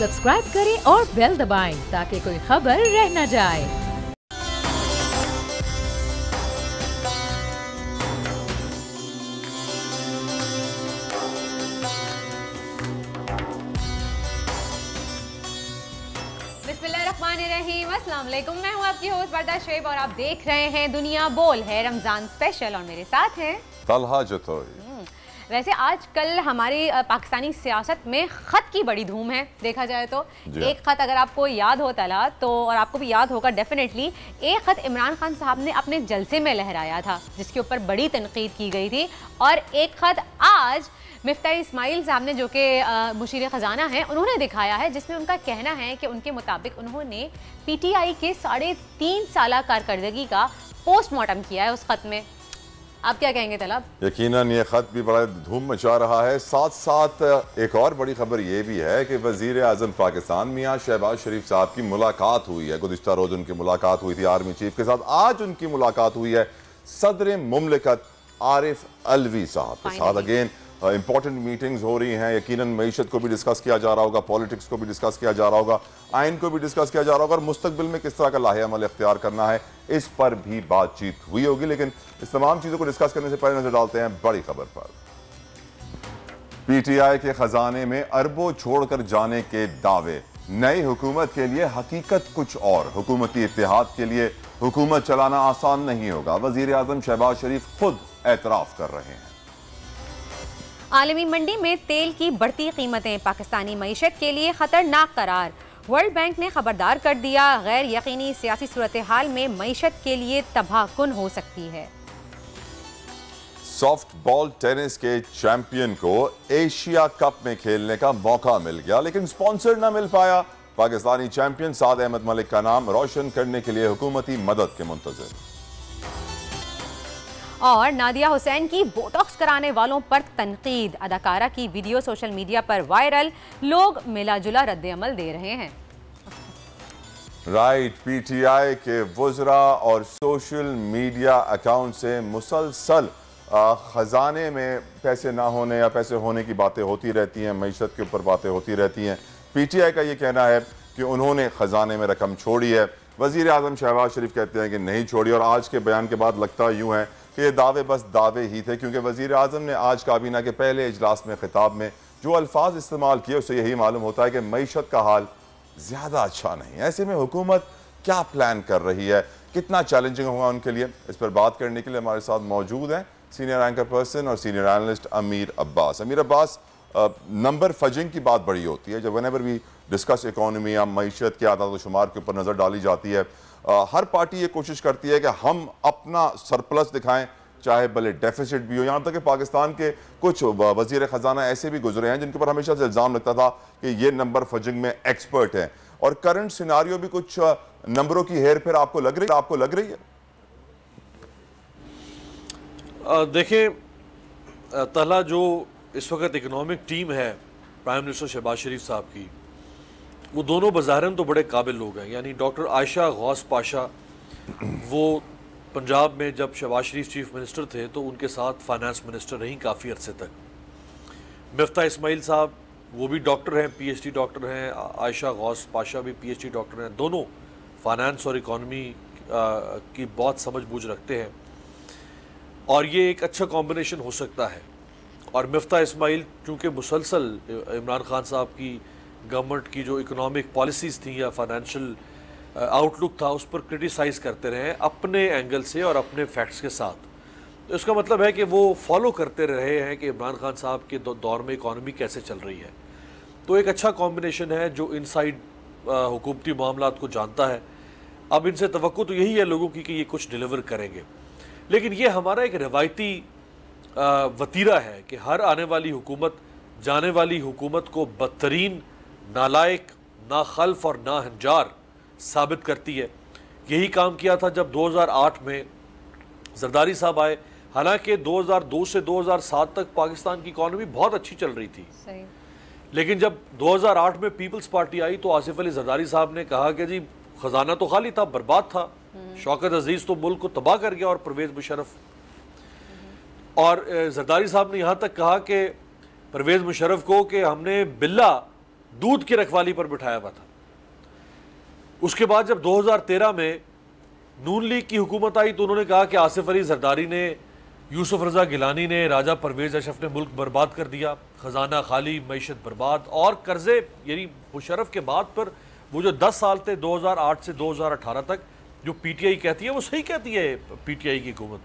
Subscribe करें और bell दबाएं ताकि कोई खबर रह न जाए। बिस्मिल्लाहिर्रहमानिर्रहीम, अस्सलाम वालेकुम। मैं हूँ आपकी होस्ट बरदा शेब और आप देख रहे हैं दुनिया बोल है रमज़ान स्पेशल और मेरे साथ हैं तलहा जतोई। वैसे आजकल हमारी पाकिस्तानी सियासत में ख़त की बड़ी धूम है देखा जाए तो। एक ख़त अगर आपको याद हो तला तो, और आपको भी याद होगा डेफिनेटली, एक ख़त इमरान खान साहब ने अपने जलसे में लहराया था जिसके ऊपर बड़ी तनकीद की गई थी। और एक ख़त आज मिफ्ता इस्माइल साहब ने, जो कि मुशीर ख़जाना हैं, उन्होंने दिखाया है जिसमें उनका कहना है कि उनके मुताबिक उन्होंने PTI के 3.5 साल कारकर्दगी का पोस्टमार्टम किया है उस ख़त में। आप क्या कहेंगे तलब? यकीनन ये खत भी बड़ा धूम मचा रहा है। साथ साथ एक और बड़ी खबर ये भी है कि वजीर आजम पाकिस्तान मियां शहबाज शरीफ साहब की मुलाकात हुई है। गुज़िश्ता रोज उनकी मुलाकात हुई थी आर्मी चीफ के साथ। आज उनकी मुलाकात हुई है सदर मुमलिकत आरिफ अलवी साहब के साथ। अगेन इंपॉर्टेंट मीटिंग्स हो रही हैं। यकीनन मईशत को भी डिस्कस किया जा रहा होगा, पॉलिटिक्स को भी डिस्कस किया जा रहा होगा, आइन को भी डिस्कस किया जा रहा होगा और मुस्तकबिल में किस तरह का लाहे अमल इख्तियार करना है इस पर भी बातचीत हुई होगी। लेकिन इस तमाम चीज़ों को डिस्कस करने से पहले नजर डालते हैं बड़ी खबर पर। PTI के खजाने में अरबों छोड़कर जाने के दावे। नई हुकूमत के लिए हकीकत कुछ और। हुकूमती इत्तेहाद के लिए हुकूमत चलाना आसान नहीं होगा, वजीर आजम शहबाज शरीफ खुद एतराफ कर रहे हैं। आलमी मंडी में तेल की बढ़ती कीमतें पाकिस्तानी मईशत के लिए खतरनाक करार। वर्ल्ड बैंक ने खबरदार कर दिया, गैर यकीनी सियासी सूरत हाल में मईशत के लिए तबाहकुन हो सकती है। सॉफ्ट बॉल टेनिस के चैंपियन को एशिया कप में खेलने का मौका मिल गया लेकिन स्पॉन्सर न मिल पाया। पाकिस्तानी चैंपियन साद अहमद मलिक का नाम रोशन करने के लिए हुकूमती मदद के मुंतज़िर। और नादिया हुसैन की बोटॉक्स कराने वालों पर तनकीद। अदाकारा की वीडियो सोशल मीडिया पर वायरल, लोग मिला जुला रद्द-ए-अमल दे रहे हैं। राइट, PTI के वुज़रा और सोशल मीडिया अकाउंट से मुसलसल खजाने में पैसे ना होने या पैसे होने की बातें होती रहती हैं, मईशत के ऊपर बातें होती रहती हैं। PTI का ये कहना है कि उन्होंने खजाने में रकम छोड़ी है। वज़ीर आज़म शहबाज शरीफ कहते हैं कि नहीं छोड़ी। और आज के बयान के बाद लगता यूँ है कि ये दावे बस दावे ही थे, क्योंकि वज़ीर आज़म ने आज काबीना के पहले इजलास में खिताब में जो अल्फाज इस्तेमाल किए उससे यही मालूम होता है कि मईशत का हाल ज़्यादा अच्छा नहीं। ऐसे में हुकूमत क्या प्लान कर रही है, कितना चैलेंजिंग होगा उनके लिए, इस पर बात करने के लिए हमारे साथ मौजूद हैं सीनियर एंकर पर्सन और सीनियर एनालिस्ट अमीर अब्बास। अमीर अब्बास, नंबर फजिंग की बात बड़ी होती है जब व्हेनेवर वी डिस्कस इकोनॉमी या मईशत के आदाद व शुमार के ऊपर नज़र डाली जाती है। हर पार्टी ये कोशिश करती है कि हम अपना सरप्लस दिखाएं, चाहे भले डेफिसिट भी हो। यहाँ तक कि पाकिस्तान के कुछ वज़ीर ख़जाना ऐसे भी गुजरे हैं जिनके ऊपर हमेशा से इल्ज़ाम लगता था कि ये नंबर फजिंग में एक्सपर्ट हैं। और करंट सिनारियो भी कुछ नंबरों की हेर फेर आपको लग रही है? देखिए तला, जो इस वक्त इकोनॉमिक टीम है प्राइम मिनिस्टर शहबाज शरीफ साहब की, वो दोनों बज़ाहिरन तो बड़े काबिल लोग हैं। यानी डॉक्टर आयशा गौस पाशा, वो पंजाब में जब शहबाज शरीफ चीफ मिनिस्टर थे तो उनके साथ फाइनेंस मिनिस्टर रहीं काफ़ी अरसे तक। मिफ्ता इस्माइल साहब, वो भी डॉक्टर हैं, PhD डॉक्टर हैं। आयशा गौस पाशा भी PhD डॉक्टर हैं। दोनों फाइनेंस और इकॉनमी की बहुत समझ बूझ रखते हैं और ये एक अच्छा कॉम्बिनेशन हो सकता है। और मिफ्ता इस्माइल चूँकि मुसलसल इमरान खान साहब की गवर्नमेंट की जो इकोनॉमिक पॉलिसीज़ थी या फाइनेंशियल आउटलुक था उस पर क्रिटिसाइज़ करते रहे अपने एंगल से और अपने फैक्ट्स के साथ। तो इसका मतलब है कि वो फॉलो करते रहे हैं कि इमरान खान साहब के दौर में इकॉनमी कैसे चल रही है। तो एक अच्छा कॉम्बिनेशन है जो इनसाइड हुकूमती मामलात को जानता है। अब इनसे तवक्को तो यही है लोगों की कि ये कुछ डिलीवर करेंगे, लेकिन ये हमारा एक रवायती वतीरा है कि हर आने वाली हुकूमत जाने वाली हुकूमत को बदतरीन, नालायक, नाखल्फ और नाहंजार साबित करती है। यही काम किया था जब 2008 में जरदारी साहब आए। हालांकि 2002 से 2007 तक पाकिस्तान की इकॉनमी बहुत अच्छी चल रही थी, सही। लेकिन जब 2008 में पीपल्स पार्टी आई तो आसिफ अली जरदारी साहब ने कहा कि जी खजाना तो खाली था, बर्बाद था, शौकत अजीज तो मुल्क को तबाह कर गया और परवेज मुशर्रफ। और जरदारी साहब ने यहाँ तक कहा कि परवेज मुशर्रफ को कि हमने बिल्ला दूध की रखवाली पर बिठाया हुआ था। उसके बाद जब 2013 में नून लीग की हुकूमत आई तो उन्होंने कहा कि आसिफ अली जरदारी ने, यूसुफ रजा गिलानी ने, राजा परवेज अशरफ ने मुल्क बर्बाद कर दिया, खजाना खाली, मईशत बर्बाद और कर्जे, यानी मुशर्रफ के बाद पर वो जो 10 साल थे 2008 से 2018 तक, जो पीटीआई कहती है वो सही कहती है पीटीआई की हुकूमत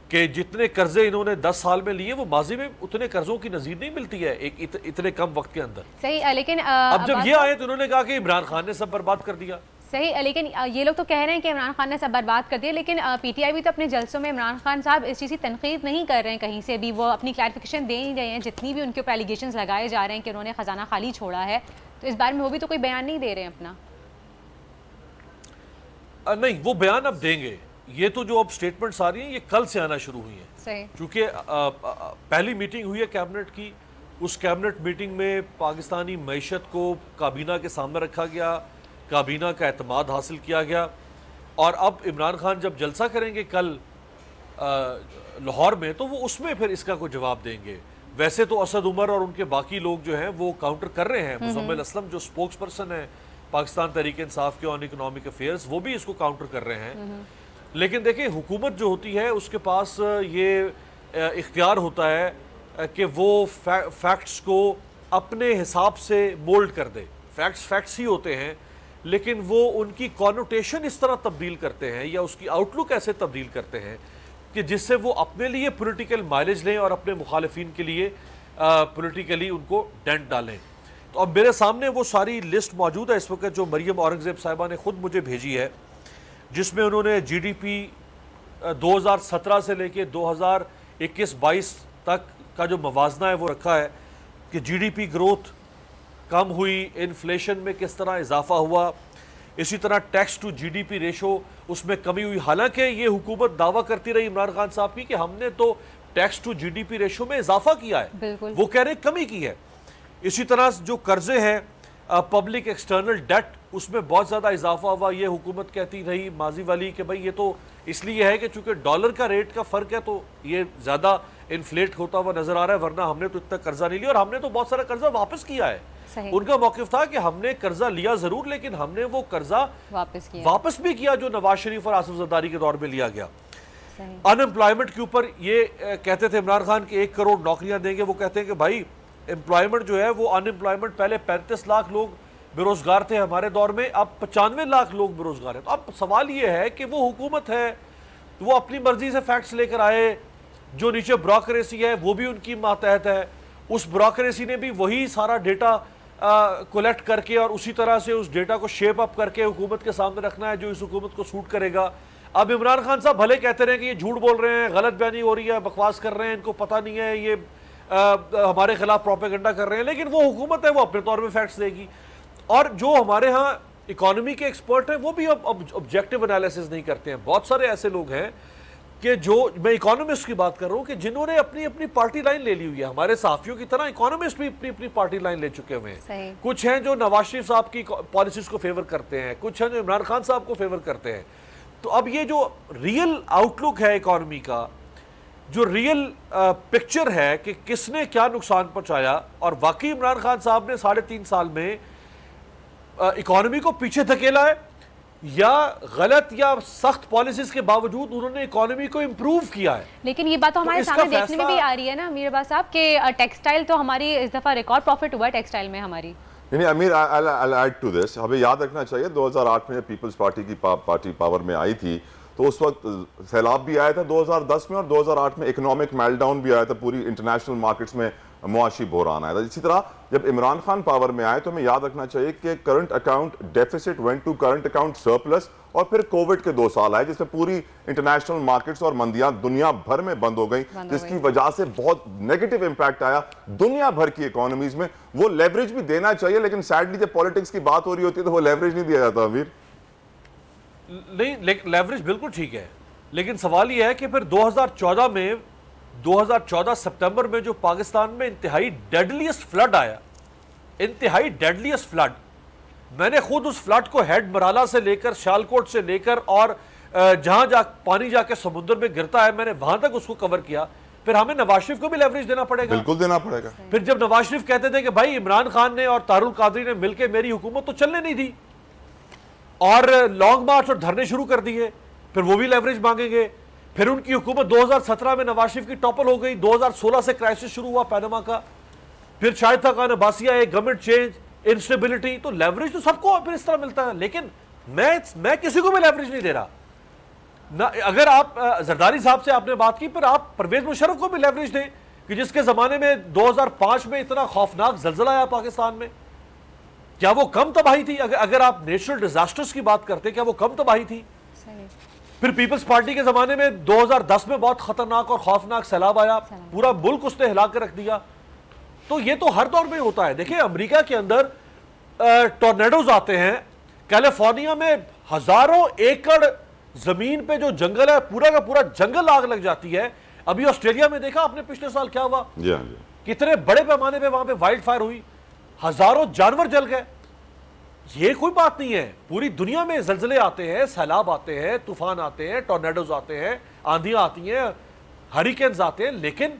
कि जितने कर्जे इन्होंने 10 साल में लिए वो माजी में उतने कर्जों की नजीर नहीं मिलती है इतने कम वक्त के अंदर। सही, लेकिन अब जब ये आए तो उन्होंने कहा कि इमरान खान ने सब बर्बाद कर दिया। सही, लेकिन ये लोग तो कह रहे हैं कि इमरान खान ने सब बर्बाद कर दिया, लेकिन पीटीआई भी तो अपने जलसों में इमरान खान साहब इस चीज़ की तनकीद नहीं कर रहे हैं कहीं से भी। वो अपनी क्लैरिफिकेशन दे ही रहे हैं, जितनी भी उनके ऊपर एलिगेशंस लगाए जा रहे हैं कि उन्होंने खजाना खाली छोड़ा है, तो इस बारे में वो भी तो कोई बयान नहीं दे रहे हैं अपना। नहीं, वो बयान अब देंगे। ये तो जो अब स्टेटमेंट्स आ रही हैं ये कल से आना शुरू हुई हैं। सही, क्योंकि पहली मीटिंग हुई है कैबिनेट की, उस कैबिनेट मीटिंग में पाकिस्तानी मईशत को काबीना के सामने रखा गया, काबीना का एतमाद हासिल किया गया और अब इमरान खान जब जलसा करेंगे कल लाहौर में तो वो उसमें फिर इसका कोई जवाब देंगे। वैसे तो असद उमर और उनके बाकी लोग जो हैं वो काउंटर कर रहे हैं। मुजम्मिल असलम जो स्पोक्स पर्सन है पाकिस्तान तहरीक इंसाफ के ऑन इकोनॉमिक अफेयर्स, वो भी इसको काउंटर कर रहे हैं। लेकिन देखिए, हुकूमत जो होती है उसके पास ये इख्तियार होता है कि वो फैक्ट्स को अपने हिसाब से मोल्ड कर दे। फैक्ट्स ही होते हैं, लेकिन वो उनकी कॉनोटेशन इस तरह तब्दील करते हैं या उसकी आउटलुक ऐसे तब्दील करते हैं कि जिससे वो अपने लिए पॉलिटिकल माइलेज लें और अपने मुखालिफिन के लिए पॉलिटिकली उनको डेंट डालें। तो अब मेरे सामने वो सारी लिस्ट मौजूद है इस वक्त जो मरियम औरंगजेब साहिबा ने खुद मुझे भेजी है, जिसमें उन्होंने जीडीपी 2017 से लेके 2021-22 तक का जो मवाजना है वो रखा है कि जीडीपी ग्रोथ कम हुई, इन्फ्लेशन में किस तरह इजाफा हुआ, इसी तरह टैक्स टू जीडीपी रेशो उसमें कमी हुई। हालांकि ये हुकूमत दावा करती रही इमरान खान साहब की कि हमने तो टैक्स टू जीडीपी रेशो में इजाफा किया है, वो कह रहे कमी की है। इसी तरह जो कर्जे हैं पब्लिक एक्सटर्नल डेट उसमें बहुत ज़्यादा इजाफा हुआ। ये हुकूमत कहती रही माजी वाली कि भाई ये तो इसलिए है कि चूंकि डॉलर का रेट का फ़र्क है तो ये ज़्यादा इन्फ्लेट होता हुआ नजर आ रहा है, वरना हमने तो इतना कर्जा नहीं लिया और हमने तो बहुत सारा कर्जा वापस किया है। उनका मौक़िफ़ था कि हमने कर्जा लिया जरूर, लेकिन हमने वो कर्जा वापस भी किया जो नवाज शरीफ और आसिफ जरदारी के दौर में लिया गया। अनएम्प्लॉयमेंट के ऊपर ये कहते थे इमरान खान की 1 करोड़ नौकरियां देंगे। वो कहते हैं कि भाई एम्प्लॉयमेंट जो है वो अनएम्प्लॉयमेंट पहले 35 लाख लोग बेरोजगार थे हमारे दौर में, अब 95 लाख लोग बेरोजगार हैं। तो अब सवाल ये है कि वो हुकूमत है, वो अपनी मर्जी से फैक्ट्स लेकर आए, जो नीचे ब्रोक्रेसी है वो भी उनकी मातहत है, उस ब्रोक्रेसी ने भी वही सारा डेटा कलेक्ट करके और उसी तरह से उस डेटा को शेप अप करके हुकूमत के सामने रखना है जो इस हुकूमत को सूट करेगा। अब इमरान खान साहब भले कहते रहे कि ये झूठ बोल रहे हैं, गलत बयानी हो रही है, बकवास कर रहे हैं, इनको पता नहीं है, ये हमारे खिलाफ प्रोपेगेंडा कर रहे हैं, लेकिन वो हुकूमत है, वो अपने तौर पे फैक्ट्स देगी। और जो हमारे यहाँ इकोनॉमी के एक्सपर्ट हैं वो भी अब ऑब्जेक्टिव एनालिसिस नहीं करते हैं। बहुत सारे ऐसे लोग हैं कि जो, मैं इकोनॉमिस्ट की बात कर रहा हूँ, कि जिन्होंने अपनी अपनी पार्टी लाइन ले ली हुई है। हमारे साफियों की तरह इकोनॉमिस्ट भी अपनी अपनी पार्टी लाइन ले चुके हुए हैं। कुछ हैं जो नवाज शरीफ साहब की पॉलिसीज को फेवर करते हैं, कुछ हैं जो इमरान खान साहब को फेवर करते हैं। तो अब ये जो रियल आउटलुक है इकोनॉमी का, जो रियल पिक्चर है कि किसने क्या नुकसान पहुंचाया, और वाकई इमरान खान साहब ने 3.5 साल में इकोनॉमी को पीछे धकेला है या गलत या सख्त पॉलिसीज के बावजूद उन्होंने इकोनॉमी को इंप्रूव किया है। लेकिन ये बात तो हमारे सामने देखने में भी आ रही है ना मीर अब्बास साहब के टेक्सटाइल तो हमारी इस दफा रिकॉर्ड प्रॉफिट हुआ है टेक्सटाइल में हमारी। नहीं अमीर, I'll add to this, हमें याद रखना चाहिए 2008 में पीपल्स पार्टी की पार्टी पावर में आई थी तो उस वक्त सैलाब भी आया था 2010 में, और 2008 में इकोनॉमिक मेल्टडाउन भी आया था, पूरी इंटरनेशनल मार्केट्स में मुआशी बहरान आया था। इसी तरह जब इमरान खान पावर में आए तो हमें याद रखना चाहिए कि current account deficit went to current account surplus, और फिर कोविड के 2 साल आए जिसमें पूरी इंटरनेशनल मार्केट्स और मंदियां दुनिया भर में बंद हो गई, जिसकी वजह से बहुत नेगेटिव इंपैक्ट आया दुनिया भर की इकोनॉमीज में। वो लेवरेज भी देना चाहिए, लेकिन सैडली जब पॉलिटिक्स की बात हो रही होती है तो वो लेवरेज नहीं दिया जाता। अमीर नहीं, लेवरेज बिल्कुल ठीक है, लेकिन सवाल यह है कि फिर 2014 सितंबर में जो पाकिस्तान में इंतहाई डेडलीस्ट फ्लड आया, इंतहाई डेडलीस्ट फ्लड, मैंने खुद उस फ्लड को हेड मराला से लेकर शालकोट से लेकर और जहां पानी जाके समुद्र में गिरता है मैंने वहां तक उसको कवर किया फिर हमें नवाज शरीफ को भी लेवरेज देना पड़ेगा। बिल्कुल देना पड़ेगा। फिर जब नवाज शरीफ कहते थे कि भाई इमरान खान ने और तारुल कादरी ने मिलकर मेरी हुकूमत तो चलने नहीं दी और लॉन्ग मार्च और धरने शुरू कर दिए, फिर वो भी लेवरेज मांगेंगे। फिर उनकी हुकूमत 2017 में नवाज शरीफ की टॉपल हो गई, 2016 से क्राइसिस शुरू हुआ पैनामा का, फिर शाहिद खान अब्बासी आए, गवर्नमेंट चेंज, इंस्टेबिलिटी, तो लेवरेज तो सबको फिर इस तरह मिलता है। लेकिन मैं किसी को भी लेवरेज नहीं दे रहा ना। अगर आप जरदारी साहब से आपने बात की, फिर आप परवेज मुशर्रफ को भी लेवरेज दें कि जिसके जमाने में 2005 में इतना खौफनाक जलजला आया पाकिस्तान में, क्या वो कम तबाही थी? अगर आप नेचुरल डिजास्टर्स की बात करते, क्या वो कम तबाही थी? फिर पीपल्स पार्टी के जमाने में 2010 में बहुत खतरनाक और खौफनाक सैलाब आया, पूरा मुल्क उसने हिला कर रख दिया। तो ये तो हर दौर में होता है। देखिए अमेरिका के अंदर टॉर्नेडोज आते हैं, कैलिफोर्निया में हजारों एकड़ जमीन पे जो जंगल है पूरा का पूरा जंगल आग लग जाती है। अभी ऑस्ट्रेलिया में देखा आपने पिछले साल क्या हुआ, कितने बड़े पैमाने पे वहां पे वाइल्ड फायर हुई, हजारों जानवर जल गए। ये कोई बात नहीं है, पूरी दुनिया में जलजले आते हैं, सैलाब आते हैं, तूफान आते हैं, टॉर्नेडोज आते हैं, आंधियां आती हैं, हरिकेन्स आते हैं, लेकिन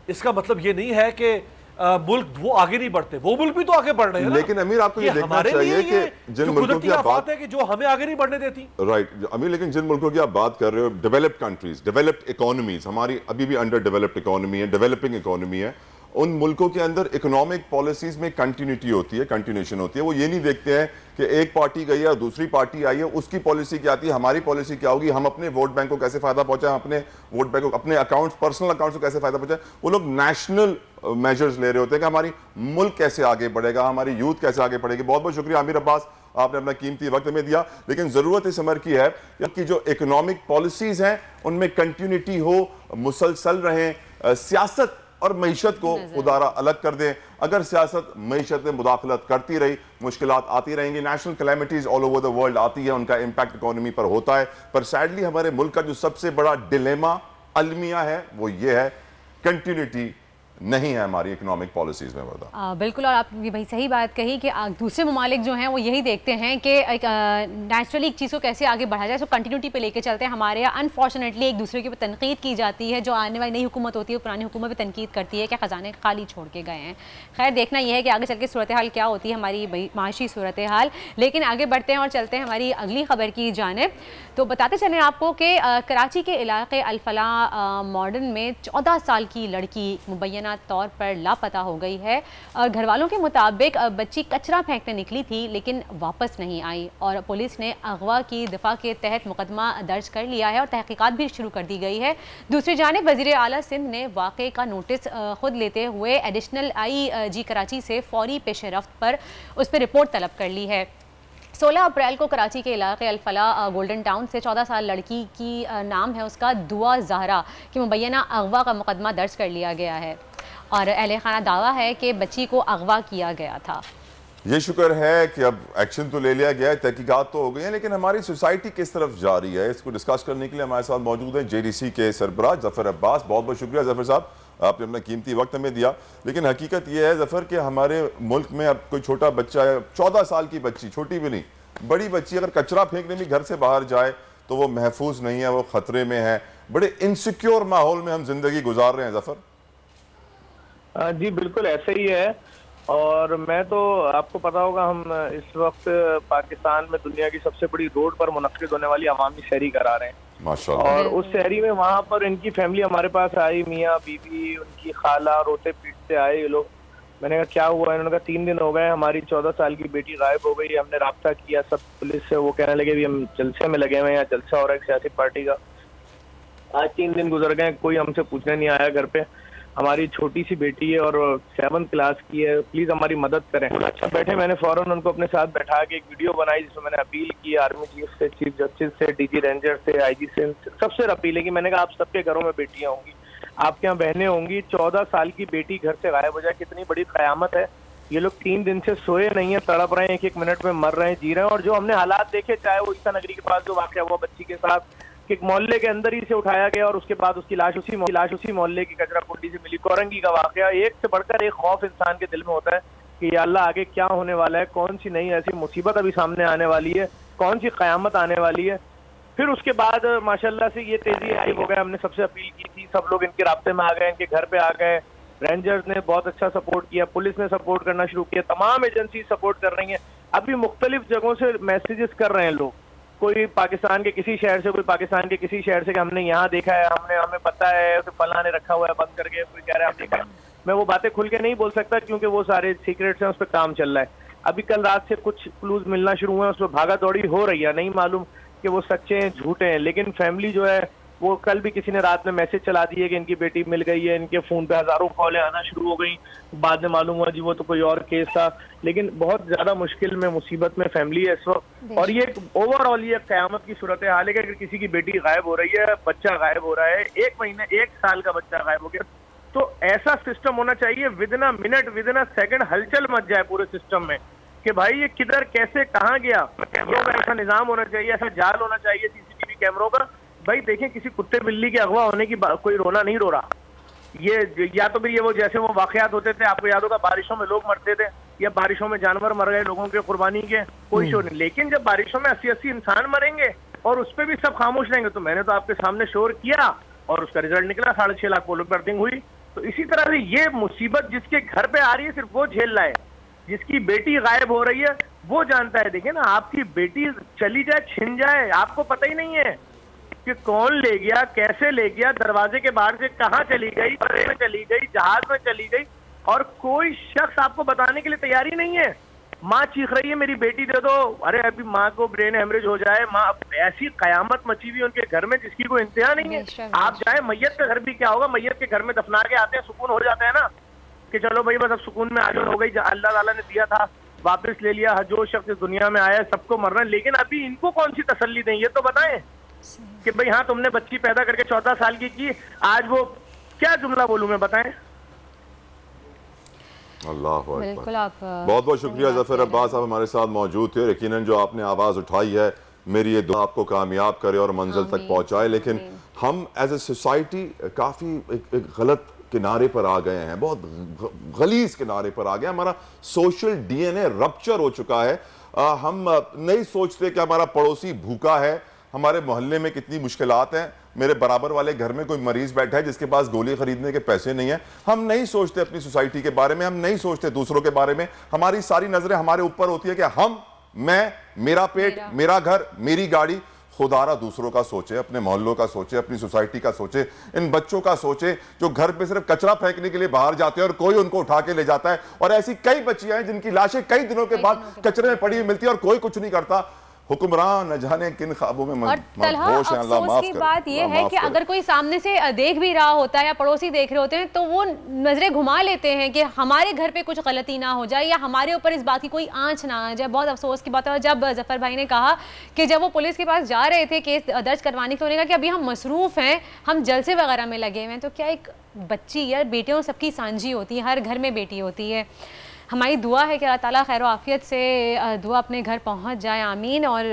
इसका मतलब ये नहीं है कि मुल्क वो आगे नहीं बढ़ते, वो मुल्क भी तो आगे बढ़ रहे हैं। लेकिन अमीर आपको ये देखना चाहिए कि जिन मुल्कों की आप बात है कि जो हमें आगे नहीं बढ़ने देती, राइट अमीर, लेकिन जिन मुल्कों की आप बात कर रहे हो, डेवलप्ड कंट्रीज, डेवलप्ड इकोनॉमीज, हमारी अभी भी अंडर डेवलप्ड इकोनॉमी है, डेवलपिंग इकोनॉमी है, उन मुल्कों के अंदर इकोनॉमिक पॉलिसीज में कंटिन्यूटी होती है, कंटिन्यूएशन होती है। वो ये नहीं देखते हैं कि एक पार्टी गई है और दूसरी पार्टी आई है, उसकी पॉलिसी क्या आती है, हमारी पॉलिसी क्या होगी, हम अपने वोट बैंक को कैसे फायदा पहुंचाएं, अपने वोट बैंक को, अपने अकाउंट्स, पर्सनल अकाउंट्स को कैसे फायदा पहुंचाएं। वो लोग नेशनल मेजर्स ले रहे होते हैं कि हमारी मुल्क कैसे आगे बढ़ेगा, हमारी यूथ कैसे आगे बढ़ेगी। बहुत बहुत शुक्रिया आमिर अब्बास, आपने अपना कीमती वक्त में दिया। लेकिन जरूरत इस अमर की है कि जो इकोनॉमिक पॉलिसीज हैं उनमें कंटिन्यूटी हो, मुसलसल रहें, सियासत और मईशत को खुदारा अलग कर दें। अगर सियासत मईशत में मुदाखलत करती रही, मुश्किलात आती रहेंगी। National calamities all over the world आती है, उनका इम्पैक्ट इकोनॉमी पर होता है। पर सैडली हमारे मुल्क का जो सबसे बड़ा डिलेमा, अलमिया है, वो ये है कंटिन्यूटी नहीं है हमारी इकोनॉमिक पॉलिसीज में। बिल्कुल, और आपने भाई सही बात कही कि दूसरे ममालिक जो हैं वो यही देखते हैं कि नेचुरली एक चीज़ को कैसे आगे बढ़ा जाए, सो कंटिन्यूटी पे लेके चलते हैं। हमारे यहाँ अनफॉर्चुनेटली एक दूसरे के ऊपर तनकीद की जाती है, जो आने वाली नई हुकूमत होती है वो पुरानी हुकूमत पर तनकीद करती है, क्या ख़जाने खाली छोड़ के गए हैं। खैर देखना यह है कि आगे चल के सूरत हाल क्या होती है, हमारी माशी सूरत हाल। लेकिन आगे बढ़ते हैं और चलते हैं हमारी अगली खबर की जानिब। तो बताते चलें आपको कि कराची के इलाके अल-फलाह मॉडर्न में 14 साल की लड़की मुबैना तौर पर लापता हो गई है। और घर वालों के मुताबिक बच्ची कचरा फेंकने निकली थी लेकिन वापस नहीं आई, और पुलिस ने अगवा की दफ़ा के तहत मुकदमा दर्ज कर लिया है और तहकीकात भी शुरू कर दी गई है। दूसरी जानिब वज़ीर आला सिंध ने वाक़े का नोटिस खुद लेते हुए एडिशनल IG कराची से फौरी पेश रफ्त पर उस पर रिपोर्ट तलब कर ली है। 16 अप्रैल को कराची के इलाके अल-फलाह गोल्डन टाउन से 14 साल लड़की की नाम है उसका दुआ ज़हरा कि मुबैना अगवा का मुकदमा दर्ज कर लिया गया है और अहले खाना दावा है कि बच्ची को अगवा किया गया था। ये शुक्र है कि अब एक्शन तो ले लिया गया है, तहकीकात तो हो गई है, लेकिन हमारी सोसाइटी किस तरफ जा रही है, इसको डिस्कस करने के लिए हमारे साथ मौजूद हैं JDC के सरबराह जफर अब्बास। बहुत बहुत शुक्रिया जफर साहब, आपने अपना कीमती वक्त हमें दिया। लेकिन हकीकत यह है जफर कि हमारे मुल्क में अब कोई छोटा बच्चा है, 14 साल की बच्ची, छोटी भी नहीं बड़ी बच्ची, अगर कचरा फेंकने भी घर से बाहर जाए तो वो महफूज नहीं है, वो खतरे में है। बड़े इनसिक्योर माहौल में हम जिंदगी गुजार रहे हैं जफर। जी बिल्कुल ऐसे ही है। और मैं तो आपको पता होगा हम इस वक्त पाकिस्तान में दुनिया की सबसे बड़ी रोड पर मुनक्किद होने वाली अवामी शहरी करा रहे हैं माशाअल्लाह। और उस शहरी में वहाँ पर इनकी फैमिली हमारे पास आई, मियाँ बीवी उनकी खाला रोते पीटते आए ये लोग। मैंने कहा क्या हुआ, इन्होंने कहा 3 दिन हो गए हमारी 14 साल की बेटी गायब हो गई। हमने राब्ता किया सब पुलिस से, वो कहने लगे भी हम जलसे में लगे हुए हैं, जलसा हो रहा है सियासी पार्टी का। आज 3 दिन गुजर गए, कोई हमसे पूछने नहीं आया घर पे। हमारी छोटी सी बेटी है और 7th क्लास की है, प्लीज हमारी मदद करें। अच्छा बैठे, मैंने फौरन उनको अपने साथ बैठा के एक वीडियो बनाई जिसमें मैंने अपील की आर्मी चीफ से, चीफ जस्टिस से, DG रेंजर से, IG से, सबसे अपील है कि मैंने कहा आप सबके घरों में बेटियां होंगी, आपके यहाँ बहनें होंगी, 14 साल की बेटी घर से गायब हो जाए कितनी बड़ी कयामत है। ये लोग 3 दिन से सोए नहीं है, तड़प रहे हैं, एक एक मिनट में मर रहे हैं, जी रहे हैं। और जो हमने हालात देखे, चाहे वो ईसा नगरी के पास जो वाकया हुआ बच्ची के साथ, एक मोहल्ले के अंदर ही से उठाया गया और उसके बाद उसकी लाश उसी मोहल्ले की कचरा कुंडी से मिली, कोरंगी का वाकया, एक से बढ़कर एक खौफ इंसान के दिल में होता है कि या अल्लाह आगे क्या होने वाला है, कौन सी नई ऐसी मुसीबत अभी सामने आने वाली है, कौन सी कयामत आने वाली है। फिर उसके बाद माशाल्लाह से ये तेजी आई हो गया, हमने सबसे अपील की थी, सब लोग इनके रास्ते में आ गए, इनके घर पे आ गए, रेंजर्स ने बहुत अच्छा सपोर्ट किया, पुलिस ने सपोर्ट करना शुरू किया, तमाम एजेंसी सपोर्ट कर रही हैं। अभी मुख्तलिफ जगहों से मैसेजेस कर रहे हैं लोग, कोई पाकिस्तान के किसी शहर से, कोई पाकिस्तान के किसी शहर से कि हमने यहाँ देखा है, हमें पता है, तो फलां ने रखा हुआ है बंद करके, कोई कह रहा है हम देखा है। मैं वो बातें खुल के नहीं बोल सकता क्योंकि वो सारे सीक्रेट्स हैं, उस पर काम चल रहा है। अभी कल रात से कुछ क्लूज मिलना शुरू हुए हैं, उस पर भागा दौड़ी हो रही है, नहीं मालूम कि वो सच्चे हैं झूठे हैं, लेकिन फैमिली जो है वो कल भी किसी ने रात में मैसेज चला दिए कि इनकी बेटी मिल गई है, इनके फोन पे हजारों कॉलें आना शुरू हो गई, बाद में मालूम हुआ जी वो तो कोई और केस था। लेकिन बहुत ज्यादा मुश्किल में, मुसीबत में फैमिली है इस वक्त, और ये ओवरऑल ये कयामत की सूरत हाल है कि अगर किसी की बेटी गायब हो रही है, बच्चा गायब हो रहा है, 1 महीने 1 साल का बच्चा गायब हो गया, तो ऐसा सिस्टम होना चाहिए within a minute, within a second हलचल मच जाए पूरे सिस्टम में कि भाई ये किधर कैसे कहाँ गया। कैमरों का ऐसा निजाम होना चाहिए, ऐसा जाल होना चाहिए सीसीटीवी कैमरों का। भाई देखें किसी कुत्ते बिल्ली के अगवा होने की कोई रोना नहीं रो रहा। ये या तो फिर ये वो जैसे वो वाकयात होते थे, आपको याद होगा बारिशों में लोग मरते थे या बारिशों में जानवर मर गए लोगों के कुर्बानी के, कोई शोर नहीं। लेकिन जब बारिशों में 80-80 इंसान मरेंगे और उस पर भी सब खामोश रहेंगे, तो मैंने तो आपके सामने शोर किया और उसका रिजल्ट निकला, 6.5 लाख पोलिंग बर्थिंग हुई। तो इसी तरह से ये मुसीबत जिसके घर पे आ रही है सिर्फ वो झेल रहा है, जिसकी बेटी गायब हो रही है वो जानता है। देखिए ना, आपकी बेटी चली जाए, छिन जाए, आपको पता ही नहीं है कि कौन ले गया, कैसे ले गया, दरवाजे के बाहर से कहाँ चली गई, ट्रेन में चली गई, जहाज में चली गई, और कोई शख्स आपको बताने के लिए तैयार ही नहीं है। माँ चीख रही है मेरी बेटी दे दो, अरे अभी माँ को ब्रेन हेमरेज हो जाए, माँ ऐसी कयामत मची हुई उनके घर में जिसकी कोई इंतहा नहीं है। आप जाए मैयत का घर भी क्या होगा, मैयत के घर में दफना के आते हैं, सुकून हो जाता है ना कि चलो भाई बस अब सुकून में आजो हो गई, अल्लाह ताला ने दिया था वापस ले लिया, जो शख्स इस दुनिया में आया सबको मरना। लेकिन अभी इनको कौन सी तसल्ली दें, ये तो बताएं कि भाई हाँ तुमने बच्ची पैदा करके 14 साल की, आज वो क्या जुमला बोलूं मैं, बताएं। अल्लाह बिल्कुल। आप बहुत बहुत शुक्रिया जफर अब्बास, आप हमारे साथ मौजूद थे। यकीनन जो आपने आवाज़ उठाई है, मेरी ये दुआ आपको कामयाब करे और मंजिल तक पहुंचाए। लेकिन हम एज ए सोसाइटी काफ़ी एक गलत किनारे पर आ गए हैं, बहुत गलीज किनारे पर आ गए। हमारा सोशल डीएनए रप्चर हो चुका है। हम नहीं सोचते कि हमारा पड़ोसी भूखा है, हमारे मोहल्ले में कितनी मुश्किलात हैं, मेरे बराबर वाले घर में कोई मरीज बैठा है जिसके पास गोली खरीदने के पैसे नहीं है। हम नहीं सोचते अपनी सोसाइटी के बारे में, हम नहीं सोचते दूसरों के बारे में। हमारी सारी नजरें हमारे ऊपर होती है कि हम, मैं, मेरा पेट, मेरा घर, मेरी गाड़ी। खुदारा दूसरों का सोचे, अपने मोहल्लों का सोचे, अपनी सोसाइटी का सोचे, इन बच्चों का सोचे जो घर पे सिर्फ कचरा फेंकने के लिए बाहर जाते हैं और कोई उनको उठा के ले जाता है। और ऐसी कई बच्चियां हैं जिनकी लाशें कई दिनों के बाद कचरे में पड़ी हुई मिलती है और कोई कुछ नहीं करता। हुक्मरान न जाने किन ख्वाबों में मदहोश हैं। अल्लाह माफ करे। बात ये है कि अगर कोई सामने से देख भी रहा होता है या पड़ोसी देख रहे होते हैं तो वो नजरें घुमा लेते हैं कि हमारे घर पे कुछ गलती ना हो जाए या हमारे ऊपर इस बात की कोई आंच ना आ जाए। बहुत अफसोस की बात है। जब जफर भाई ने कहा कि जब वो पुलिस के पास जा रहे थे केस दर्ज करवाने के, उन्होंने कहा कि अभी हम मसरूफ हैं, हम जलसे वगैरह में लगे हुए हैं। तो क्या एक बच्ची, यार बेटियों सबकी सांझी होती है, हर घर में बेटी होती है। हमारी दुआ है कि अल्लाह ताला खैर आफियत से दुआ अपने घर पहुंच जाए, आमीन। और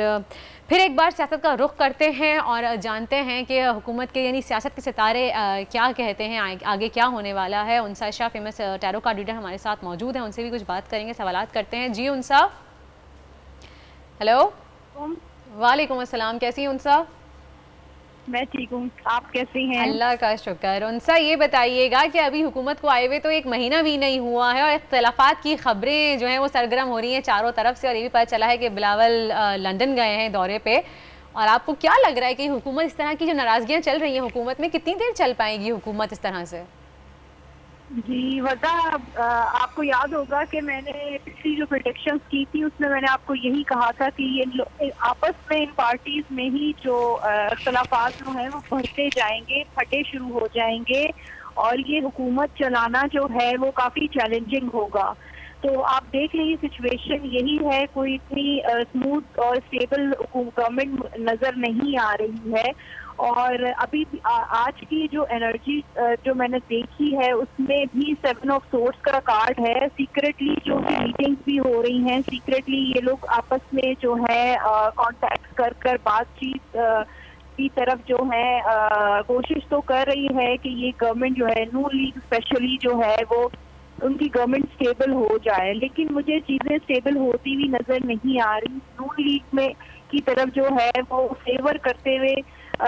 फिर एक बार सियासत का रुख करते हैं और जानते हैं कि हुकूमत के यानी सियासत के सितारे क्या कहते हैं, आगे क्या होने वाला है। उनसा Shah famous tarot card reader हमारे साथ मौजूद हैं, उनसे भी कुछ बात करेंगे, सवालात करते हैं। जी उनसा, हेलो। वालेकुम अस्सलाम, कैसी हैं उनसा? मैं ठीक हूँ, आप कैसी हैं? अल्लाह का शुक्र। उनसा ये बताइएगा कि अभी हुकूमत को आए हुए तो 1 महीना भी नहीं हुआ है और इख्तलाफात की खबरें जो हैं वो सरगर्म हो रही हैं चारों तरफ से। और ये भी पता चला है कि बिलावल लंदन गए हैं दौरे पे। और आपको क्या लग रहा है कि हुकूमत इस तरह की जो नाराजगियाँ चल रही हैं हुकूमत में, कितनी देर चल पाएगी हुकूमत इस तरह से? जी वरदा, आपको याद होगा कि मैंने पिछली जो प्रेडिक्शंस की थी उसमें मैंने आपको यही कहा था कि ये आपस में इन पार्टीज में ही जो इख्तलाफात जो हैं वो बढ़ते जाएंगे, फटे शुरू हो जाएंगे और ये हुकूमत चलाना जो है वो काफ़ी चैलेंजिंग होगा। तो आप देख लीजिए सिचुएशन यही है, कोई इतनी स्मूथ और स्टेबल गवर्नमेंट नज़र नहीं आ रही है। और अभी आज की जो एनर्जी जो मैंने देखी है उसमें भी 7 ऑफ सोर्स का कार्ड है। सीक्रेटली जो मीटिंग्स भी हो रही हैं, सीक्रेटली ये लोग आपस में जो है कांटेक्ट कर कर बातचीत की तरफ जो है कोशिश तो कर रही है कि ये गवर्नमेंट जो है, नून लीग स्पेशली जो है वो उनकी गवर्नमेंट स्टेबल हो जाए। लेकिन मुझे चीज़ें स्टेबल होती हुई नज़र नहीं आ रही। नून लीग में की तरफ जो है वो फेवर करते हुए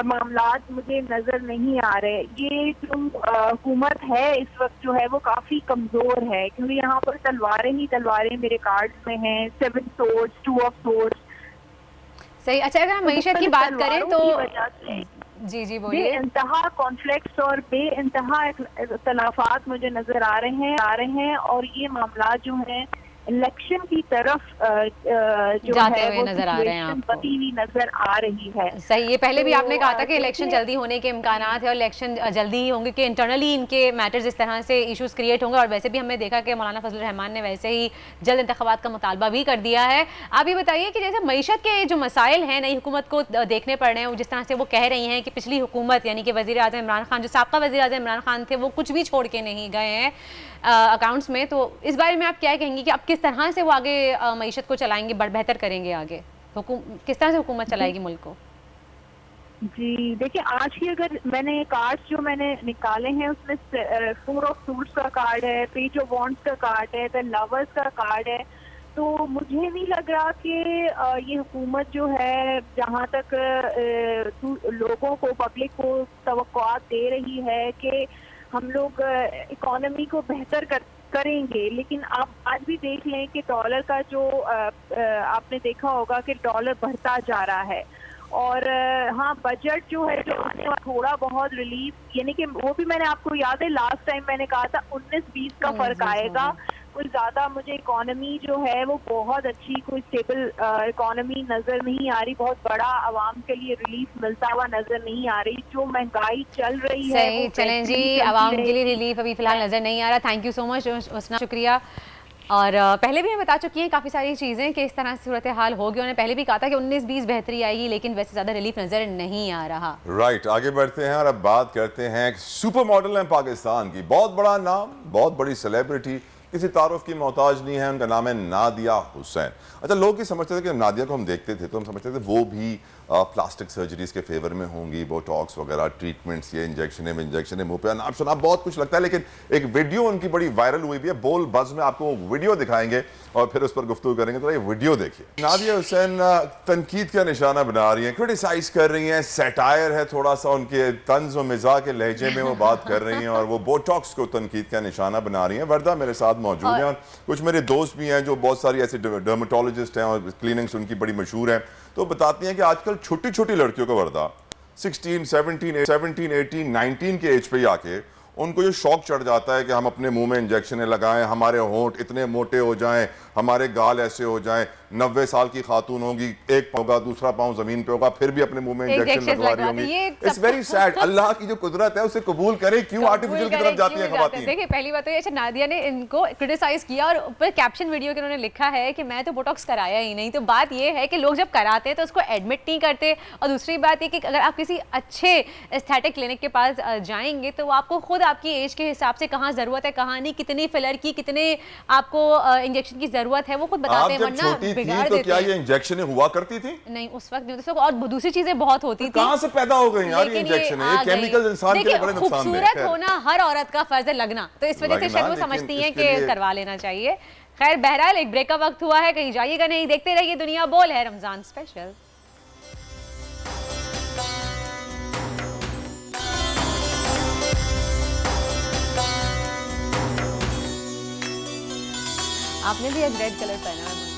मामलात मुझे नजर नहीं आ रहे। ये जो हुकूमत है इस वक्त जो है वो काफी कमजोर है, क्योंकि यहाँ पर तलवारें ही तलवारें मेरे कार्ड्स में हैं, 7 swords, 2 of swords। सही। अच्छा, अगर हम मईशत की बात करें तो जी बोलिए। बेइंतहा कॉन्फ्लिक्ट्स और बेइंतहा इख्तलाफात मुझे नजर आ रहे हैं और ये मामला जो है इलेक्शन की तरफ जो जाते है हुए नजर आ रहे हैं, आपको बढ़ती हुई नजर आ रही है। सही। ये पहले भी आपने कहा था कि इलेक्शन जल्दी होने के इम्कान है और इलेक्शन जल्दी ही होंगे, कि इंटरनली इनके मैटर्स इस तरह से इश्यूज क्रिएट होंगे। और वैसे भी हमने देखा कि मौलाना फजल रहमान ने वैसे ही जल्द इंतखाबात का मुतालबा भी कर दिया है। आप ये बताइए कि जैसे मईशत के जो मसाइल हैं नई हुकूमत को देखने पड़ रहे हैं, जिस तरह से वो कह रही हैं कि पिछली हुकूमत यानी कि वज़ीर आज़म इमरान खान, जो साबका वज़ीर आज़म इमरान खान थे, वो कुछ भी छोड़ के नहीं गए हैं अकाउंट्स में, तो इस बारे में आप क्या कहेंगी कि आप किस तरह से वो आगे मईशत को चलाएंगे, बेहतर करेंगे आगे, किस तरह से हुकूमत चलाएगी मुल्क को? जी देखिए, आज की अगर मैंने कार्ड्स जो मैंने निकाले हैं उसमें 4 of Swords का कार्ड है, पेज ऑफ वॉन्ड्स का कार्ड है, द लवर्स का कार्ड है। तो मुझे नहीं लग रहा कि ये हुकूमत जो है जहाँ तक लोगों को, पब्लिक को तवक्कुआत दे रही है कि हम लोग इकोनॉमी को बेहतर करेंगे, लेकिन आप आज भी देख लें कि डॉलर का जो आपने देखा होगा कि डॉलर बढ़ता जा रहा है। और हाँ, बजट जो है जो आने वाला थोड़ा बहुत रिलीफ, यानी कि वो भी मैंने आपको याद है लास्ट टाइम मैंने कहा था 19-20 का फर्क आएगा। कोई ज्यादा मुझे इकोनॉमी जो है वो बहुत अच्छी, कोई स्टेबल इकोनॉमी नजर नहीं आ रही, बहुत बड़ा आवाम के लिए रिलीफ मिलता हुआ नजर नहीं आ रही। जो महंगाई चल रही है। सही, चलें जी, आवाम के लिए रिलीफ अभी फिलहाल नजर नहीं आ रहा। थैंक यू सो मच उसना, शुक्रिया। और पहले भी मैं बता चुकी हैं काफ़ी सारी चीज़ें कि इस तरह से सूरत हाल होगी। उन्होंने पहले भी कहा था कि 19-20 बेहतरी आएगी, लेकिन वैसे ज़्यादा रिलीफ नज़र नहीं आ रहा। राइट, आगे बढ़ते हैं और अब बात करते हैं एक सुपर मॉडल है पाकिस्तान की, बहुत बड़ा नाम, बहुत बड़ी सेलिब्रिटी, किसी तारुफ की मोहताज नहीं है। उनका नाम है नादिया हुसैन। अच्छा, लोग ये समझते थे कि नादिया को हम देखते थे तो हम समझते थे वो भी प्लास्टिक सर्जरीज के फेवर में होंगी, बोटॉक्स वगैरह ट्रीटमेंट्स, ये इंजेक्शन मुंह पे अनाप शनाप बहुत कुछ लगता है। लेकिन एक वीडियो उनकी बड़ी वायरल हुई भी है, बोल बज में आपको वीडियो दिखाएंगे और फिर उस पर गुफ्तगू करेंगे। तो ये वीडियो देखिए। नादिया हुसैन तनकीद का निशाना बना रही हैं, क्रिटिसाइज कर रही हैं, सैटायर है थोड़ा सा उनके तंज और मिजा के लहजे में वो बात कर रही हैं और वो बोटॉक्स को तनकीद का निशाना बना रही हैं। वर्दा मेरे साथ मौजूद हैं और कुछ मेरे दोस्त भी हैं जो बहुत सारी ऐसे डर्मेटोलॉजिस्ट हैं और क्लिनिक्स उनकी बड़ी मशहूर हैं। तो बताती हैं कि आजकल छोटी छोटी लड़कियों को वर्दा 16, 17, 18, 19 के एज पे ही आके उनको ये शौक चढ़ जाता है कि हम अपने मुंह में इंजेक्शन लगाएं, हमारे होंठ इतने मोटे हो जाएं, हमारे गाल ऐसे हो जाएं। 90 साल की खातून होगी, एक पाँव होगा, दूसरा पाँव जमीन पे होगा, फिर भी अपने मुंह में इंजेक्शन लगवा रही होंगी। It's very sad. अल्लाह की जो कुदरत है उसे कबूल करे, क्यों आर्टिफिशियल की तरफ जाती है खवातीन? देखिए, पहली बात तो ये, नादिया ने इनको क्रिटिसाइज किया और ऊपर कैप्शन वीडियो के उन्होंने लिखा है कि मैं तो बोटॉक्स कराया ही नहीं। तो बात ये है कि लोग जब कराते हैं तो उसको एडमिट नहीं करते। और दूसरी बात ये कि अगर आप किसी अच्छे एस्थेटिक क्लिनिक के पास जाएंगे तो आपको खुद आपकी एज के हिसाब से कहाँ जरूरत है, कहाँ नहीं, कितनी फिलर की, कितने आपको इंजेक्शन की जरूरत है, वो खुद बताते हैं। वरना बिगाड़ देते हैं। क्या ये इंजेक्शन हुआ करती थी? नहीं, उस वक्त नहीं, उस वक्त और दूसरी चीजें बहुत होती थी। कहाँ से पैदा हो गई यार ये इंजेक्शन? ये केमिकल्स इंसान के लिए बड़े नुकसानदेह है। खूबसूरत होना हर औरत का फर्ज है लगना, तो इस वजह से शायद वो समझती हैं कि करवा लेना चाहिए। खैर, बहरहाल एक ब्रेक का वक्त हुआ है, कहीं जाइएगा नहीं, देखते रहिए दुनिया बोल है रमजान स्पेशल। आपने भी एक रेड कलर पहना है।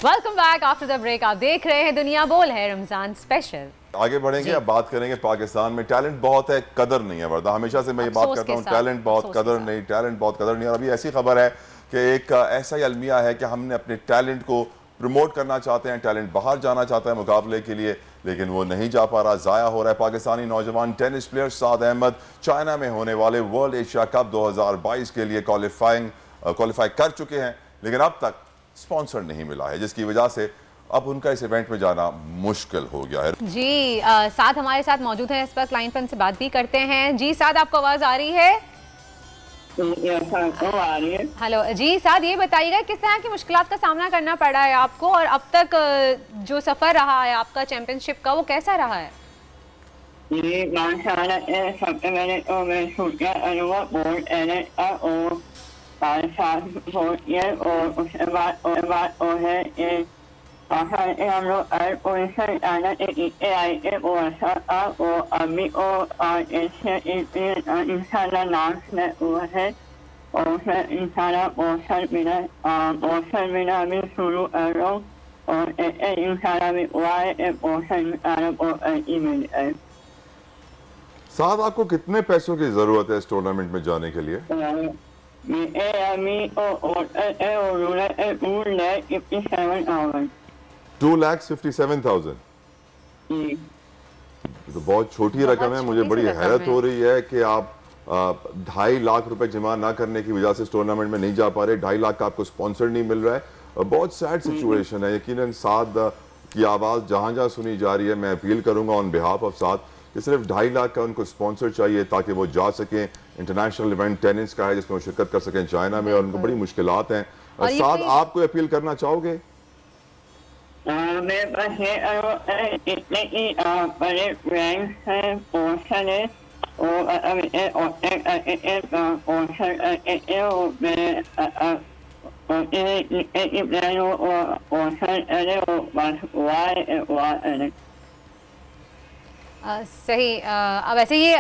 Welcome back after the break. आप देख रहे हैं दुनिया बोल है रमजान स्पेशल। आगे बढ़ेंगे, अब बात करेंगे पाकिस्तान में टैलेंट बहुत है, कदर नहीं है। वर्दा हमेशा से मैं ये बात करता हूँ, टैलेंट बहुत, कदर नहीं, टैलेंट बहुत, कदर नहीं। और अभी ऐसी खबर है कि एक ऐसा ही अलमिया है कि हमने अपने टैलेंट को प्रमोट करना चाहते हैं, टैलेंट बाहर जाना चाहता है मुकाबले के लिए, लेकिन वो नहीं जा पा रहा, ज़ाया हो रहा है। पाकिस्तानी नौजवान टेनिस प्लेयर साद अहमद चाइना में होने वाले वर्ल्ड एशिया कप 2022 के लिए क्वालिफाई कर चुके हैं, लेकिन अब तक स्पॉन्सर नहीं मिला है, जिसकी वजह से अब उनका इस इवेंट में जाना मुश्किल हो गया है। जी साद हमारे साथ मौजूद है, इस वक्त लाइन पर, उनसे बात भी करते हैं। जी साद, आपको आवाज़ आ रही है? हेलो जी साद, ये बताइएगा किस तरह की मुश्किलात का सामना करना पड़ा है आपको, और अब तक जो सफर रहा है आपका चैंपियनशिप का वो कैसा रहा है? जी माशाल्लाह, सबसे पहले तो मैं सोचा अनुभव बहुत और परेशान होती है और उसके बाद वो है ये हम लोग पोजिशन आना आई है वो ऐसा वो अभी और ऐसे इंशाल्लाह लास्ट में हुआ है और फिर इंशाल्लाह पोषण बिना भी शुरू करो और इंशाल्लाह भी हुआ है पोषण ईमेल है। साथ आपको कितने पैसों की जरूरत है इस टूर्नामेंट में जाने के लिए? $2,57,000। तो बहुत छोटी रकम है। मुझे बड़ी हैरत हो रही है कि आप 2.5 लाख रुपए जमा ना करने की वजह से इस टूर्नामेंट में नहीं जा पा रहे। 2.5 लाख का आपको स्पॉन्सर नहीं मिल रहा है। बहुत सैड सिचुएशन है। यकीनन साद की आवाज़ जहाँ जहाँ सुनी जा रही है, मैं अपील करूंगा ऑन बिहाफ ऑफ साद कि सिर्फ 2.5 लाख का उनको स्पॉन्सर चाहिए ताकि वो जा सकें। इंटरनेशनल इवेंट टेनिस का है जिसमें वो शिरकत कर सकें चाइना में, और उनको बड़ी मुश्किलात हैं। साद आप कोई अपील करना चाहोगे? मेरे पास इतने ही बड़े ब्रांड हैं, पोर्शन है सही। वैसे ये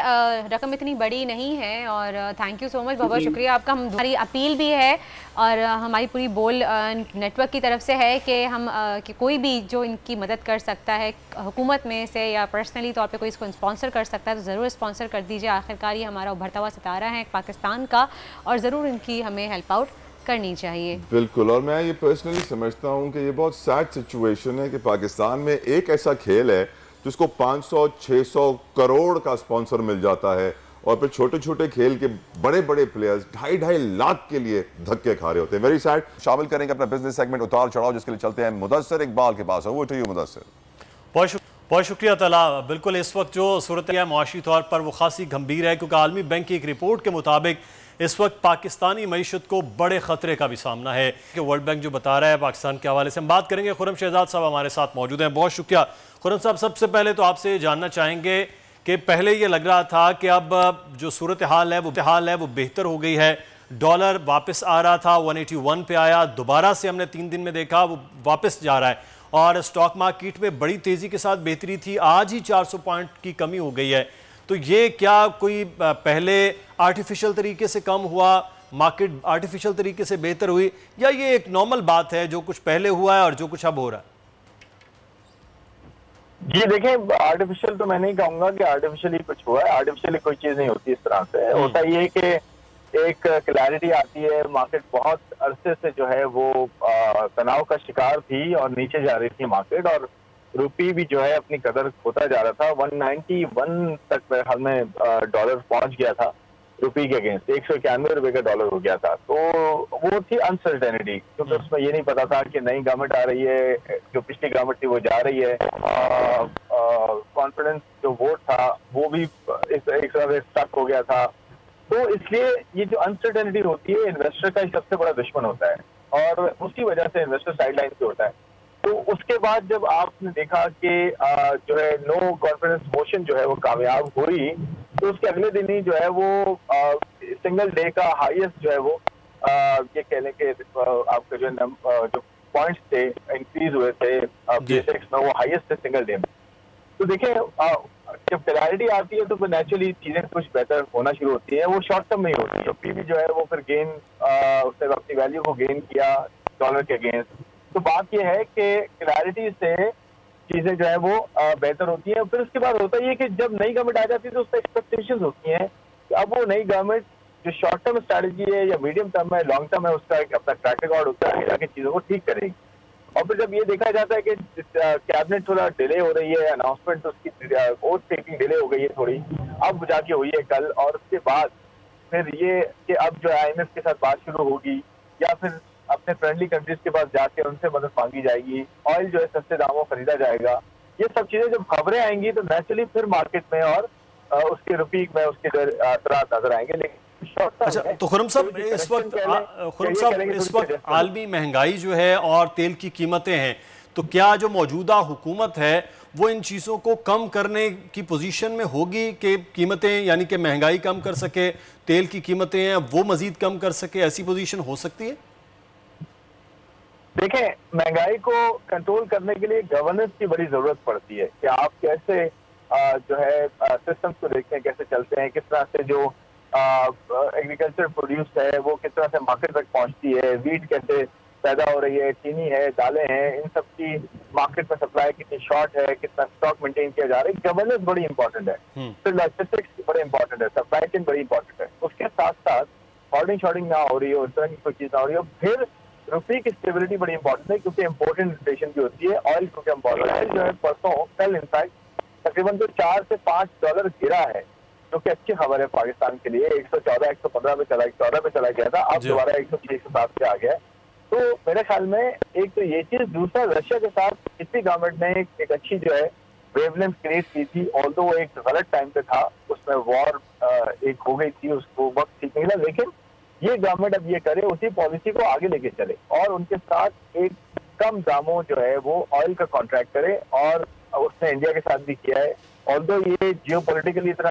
रकम इतनी बड़ी नहीं है और थैंक यू सो मच, बहुत बहुत शुक्रिया आपका। हमारी अपील भी है और हमारी पूरी बोल नेटवर्क की तरफ से है कि हम कि कोई भी जो इनकी मदद कर सकता है हुकूमत में से या पर्सनली तौर पे कोई इसको स्पॉन्सर कर सकता है तो ज़रूर स्पॉन्सर कर दीजिए। आखिरकार ये हमारा उभरता हुआ सितारा है पाकिस्तान का और ज़रूर इनकी हमें हेल्प आउट करनी चाहिए। बिल्कुल। और मैं ये पर्सनली समझता हूँ कि ये बहुत सैड सिचुएशन है कि पाकिस्तान में एक ऐसा खेल है जिसको 500-600 करोड़ का स्पॉन्सर मिल जाता है और फिर छोटे छोटे खेल के बड़े बड़े प्लेयर्स 2.5 लाख के लिए धक्के खा रहे होते हैं। Very sad. शामिल करेंगे अपना बिजनेस सेगमेंट उतार चढ़ाव, जिसके लिए चलते हैं मुदस्सिर इकबाल के पास। वो टू यू मुदस्सिर। बहुत शुक्रिया तला। बिल्कुल इस वक्त जो सूरत है मुआशी तौर पर वो खासी गंभीर है क्योंकि आलमी बैंक की एक रिपोर्ट के मुताबिक इस वक्त पाकिस्तानी मईशत को बड़े खतरे का भी सामना है कि वर्ल्ड बैंक जो बता रहा है पाकिस्तान के हवाले से हम बात करेंगे। खुर्रम शहजाद साहब हमारे साथ मौजूद हैं। बहुत शुक्रिया खुर्रम साहब। सबसे पहले तो आपसे जानना चाहेंगे कि पहले ये लग रहा था कि अब जो सूरत हाल है वो बेहतर हो गई है। डॉलर वापस आ रहा था, 181 पे आया, दोबारा से हमने 3 दिन में देखा वो वापस जा रहा है और स्टॉक मार्केट में बड़ी तेजी के साथ बेहतरी थी। आज ही 400 पॉइंट की कमी हो गई है। तो ये क्या कोई पहले आर्टिफिशियल तरीके से कम हुआ, मार्केट आर्टिफिशियल तरीके से बेहतर हुई, या ये एक नॉर्मल बात है जो कुछ पहले हुआ है और जो कुछ अब हो रहा है? जी देखें, आर्टिफिशियल तो मैं नहीं कहूंगा कि आर्टिफिशियली कुछ हुआ है। आर्टिफिशियली कोई चीज नहीं होती इस तरह से। होता ये कि एक क्लैरिटी आती है। मार्केट बहुत अरसे से जो है वो तनाव का शिकार थी और नीचे जा रही थी मार्केट, और रुपी भी जो है अपनी कदर खोता जा रहा था। 191 तक मेरे ख्याल में डॉलर पहुंच गया था रुपी के अगेंस्ट। 191 रुपए का डॉलर हो गया था। तो वो थी अनसर्टेनिटी, क्योंकि उसमें ये नहीं पता था कि नई गवर्नमेंट आ रही है, जो पिछली गवर्नमेंट थी वो जा रही है। कॉन्फिडेंस जो वोट था वो भी एक तरह से स्टक हो गया था। तो इसलिए ये जो अनसर्टेनिटी होती है इन्वेस्टर का सबसे बड़ा दुश्मन होता है और उसकी वजह से इन्वेस्टर साइडलाइन पे होता है। तो उसके बाद जब आपने देखा कि जो है नो कॉन्फिडेंस मोशन जो है वो कामयाब हुई, तो उसके अगले दिन ही जो है वो सिंगल डे का हाईएस्ट जो है वो ये कह लें कि आपके जो पॉइंट्स थे इंक्रीज हुए थे बेसिक्स में, वो हाईएस्ट थे सिंगल डे में। तो देखिए जब क्लैरिटी आती है तो फिर नेचुरली चीजें कुछ बेहतर होना शुरू होती है। वो शॉर्ट टर्म में ही होती है। पीवी जो है वो फिर गेन उसने अपनी वैल्यू को गेन किया डॉलर के अगेंस्ट। तो बात यह है कि क्लैरिटी से चीजें जो है वो बेहतर होती है। फिर उसके बाद होता है कि जब नई गवर्नमेंट आ जाती है तो उससे एक्सपेक्टेशंस होती हैं कि अब वो नई गवर्नमेंट जो शॉर्ट टर्म स्ट्रैटेजी है या मीडियम टर्म है, लॉन्ग टर्म है, उसका एक अपना ट्रैक रिकॉर्ड होता है जाके चीजों को ठीक करेगी। और फिर जब ये देखा जाता है कि कैबिनेट थोड़ा डिले हो रही है, अनाउंसमेंट उसकी ओथ टेकिंग डिले हो गई है थोड़ी, अब जाके हुई है कल, और उसके बाद फिर ये कि अब जो IMF के साथ बात शुरू होगी या फिर अपने फ्रेंडली कंट्रीज के पास जाके उनसे मदद मांगी जाएगी, ऑयल जो है सस्ते दामों खरीदा जाएगा। ये सब चीजें जब खबरें आएंगी तो नेचुरली फिर मार्केट में और उसके रुपये में उसके असरात नजर आएंगे। लेकिन अच्छा, तो खुर्रम साहब इस वक्त आलमी महंगाई जो है और तेल की कीमतें हैं, तो क्या जो मौजूदा हुकूमत है वो इन चीज़ों को कम करने की पोजीशन में होगी कि कीमतें यानी कि महंगाई कम कर सके, तेल की कीमतें हैं वो मजीद कम कर सके, ऐसी पोजीशन हो सकती है? देखें, महंगाई को कंट्रोल करने के लिए गवर्नेंस की बड़ी जरूरत पड़ती है कि आप कैसे जो है सिस्टम्स को देखते हैं, कैसे चलते हैं, किस तरह से जो एग्रीकल्चर प्रोड्यूस है वो किस तरह से मार्केट तक पहुंचती है, वीट कैसे पैदा हो रही है, चीनी है, दालें हैं, इन सब की मार्केट में सप्लाई कितनी शॉर्ट है, कितना स्टॉक मेंटेन किया जा रहा है। गवर्नेंस बड़ी इंपॉर्टेंट है, फिर लॉजिस्टिक्स बड़ी इंपॉर्टेंट है, सप्लाई चेन बड़ी इंपॉर्टेंट है। उसके साथ साथ होल्डिंग शॉर्डिंग ना हो रही हो, इस तरह की कोई चीज ना हो रही हो। फिर रुपये की स्टेबिलिटी बड़ी इंपॉर्टेंट है क्योंकि इम्पोर्टेंट इन्फ्लेशन की होती है। ऑयल क्योंकि ऑयल जो है परसों कल इनफैक्ट तकरीबन जो $4 से $5 गिरा है, जो कि अच्छी खबर है पाकिस्तान के लिए। 114 115 पे चला, 14 पे चला गया था, अब दोबारा 106 107 पे आ गया है। तो मेरे ख्याल में एक तो ये चीज, दूसरा रशिया के साथ इसी गवर्नमेंट ने एक अच्छी जो है वेवलेंथ क्रिएट की थी, ऑल्दो वो एक गलत टाइम पे था, उसमें वॉर एक हो गई थी, उसको वक्त ठीक नहीं लगा। लेकिन ये गवर्नमेंट अब ये करे, उसी पॉलिसी को आगे लेके चले और उनके साथ एक कम दामों जो है वो ऑयल का कॉन्ट्रैक्ट करे, और उसने इंडिया के साथ भी किया है। ऑल्दो ये जियोपॉलिटिकली इतना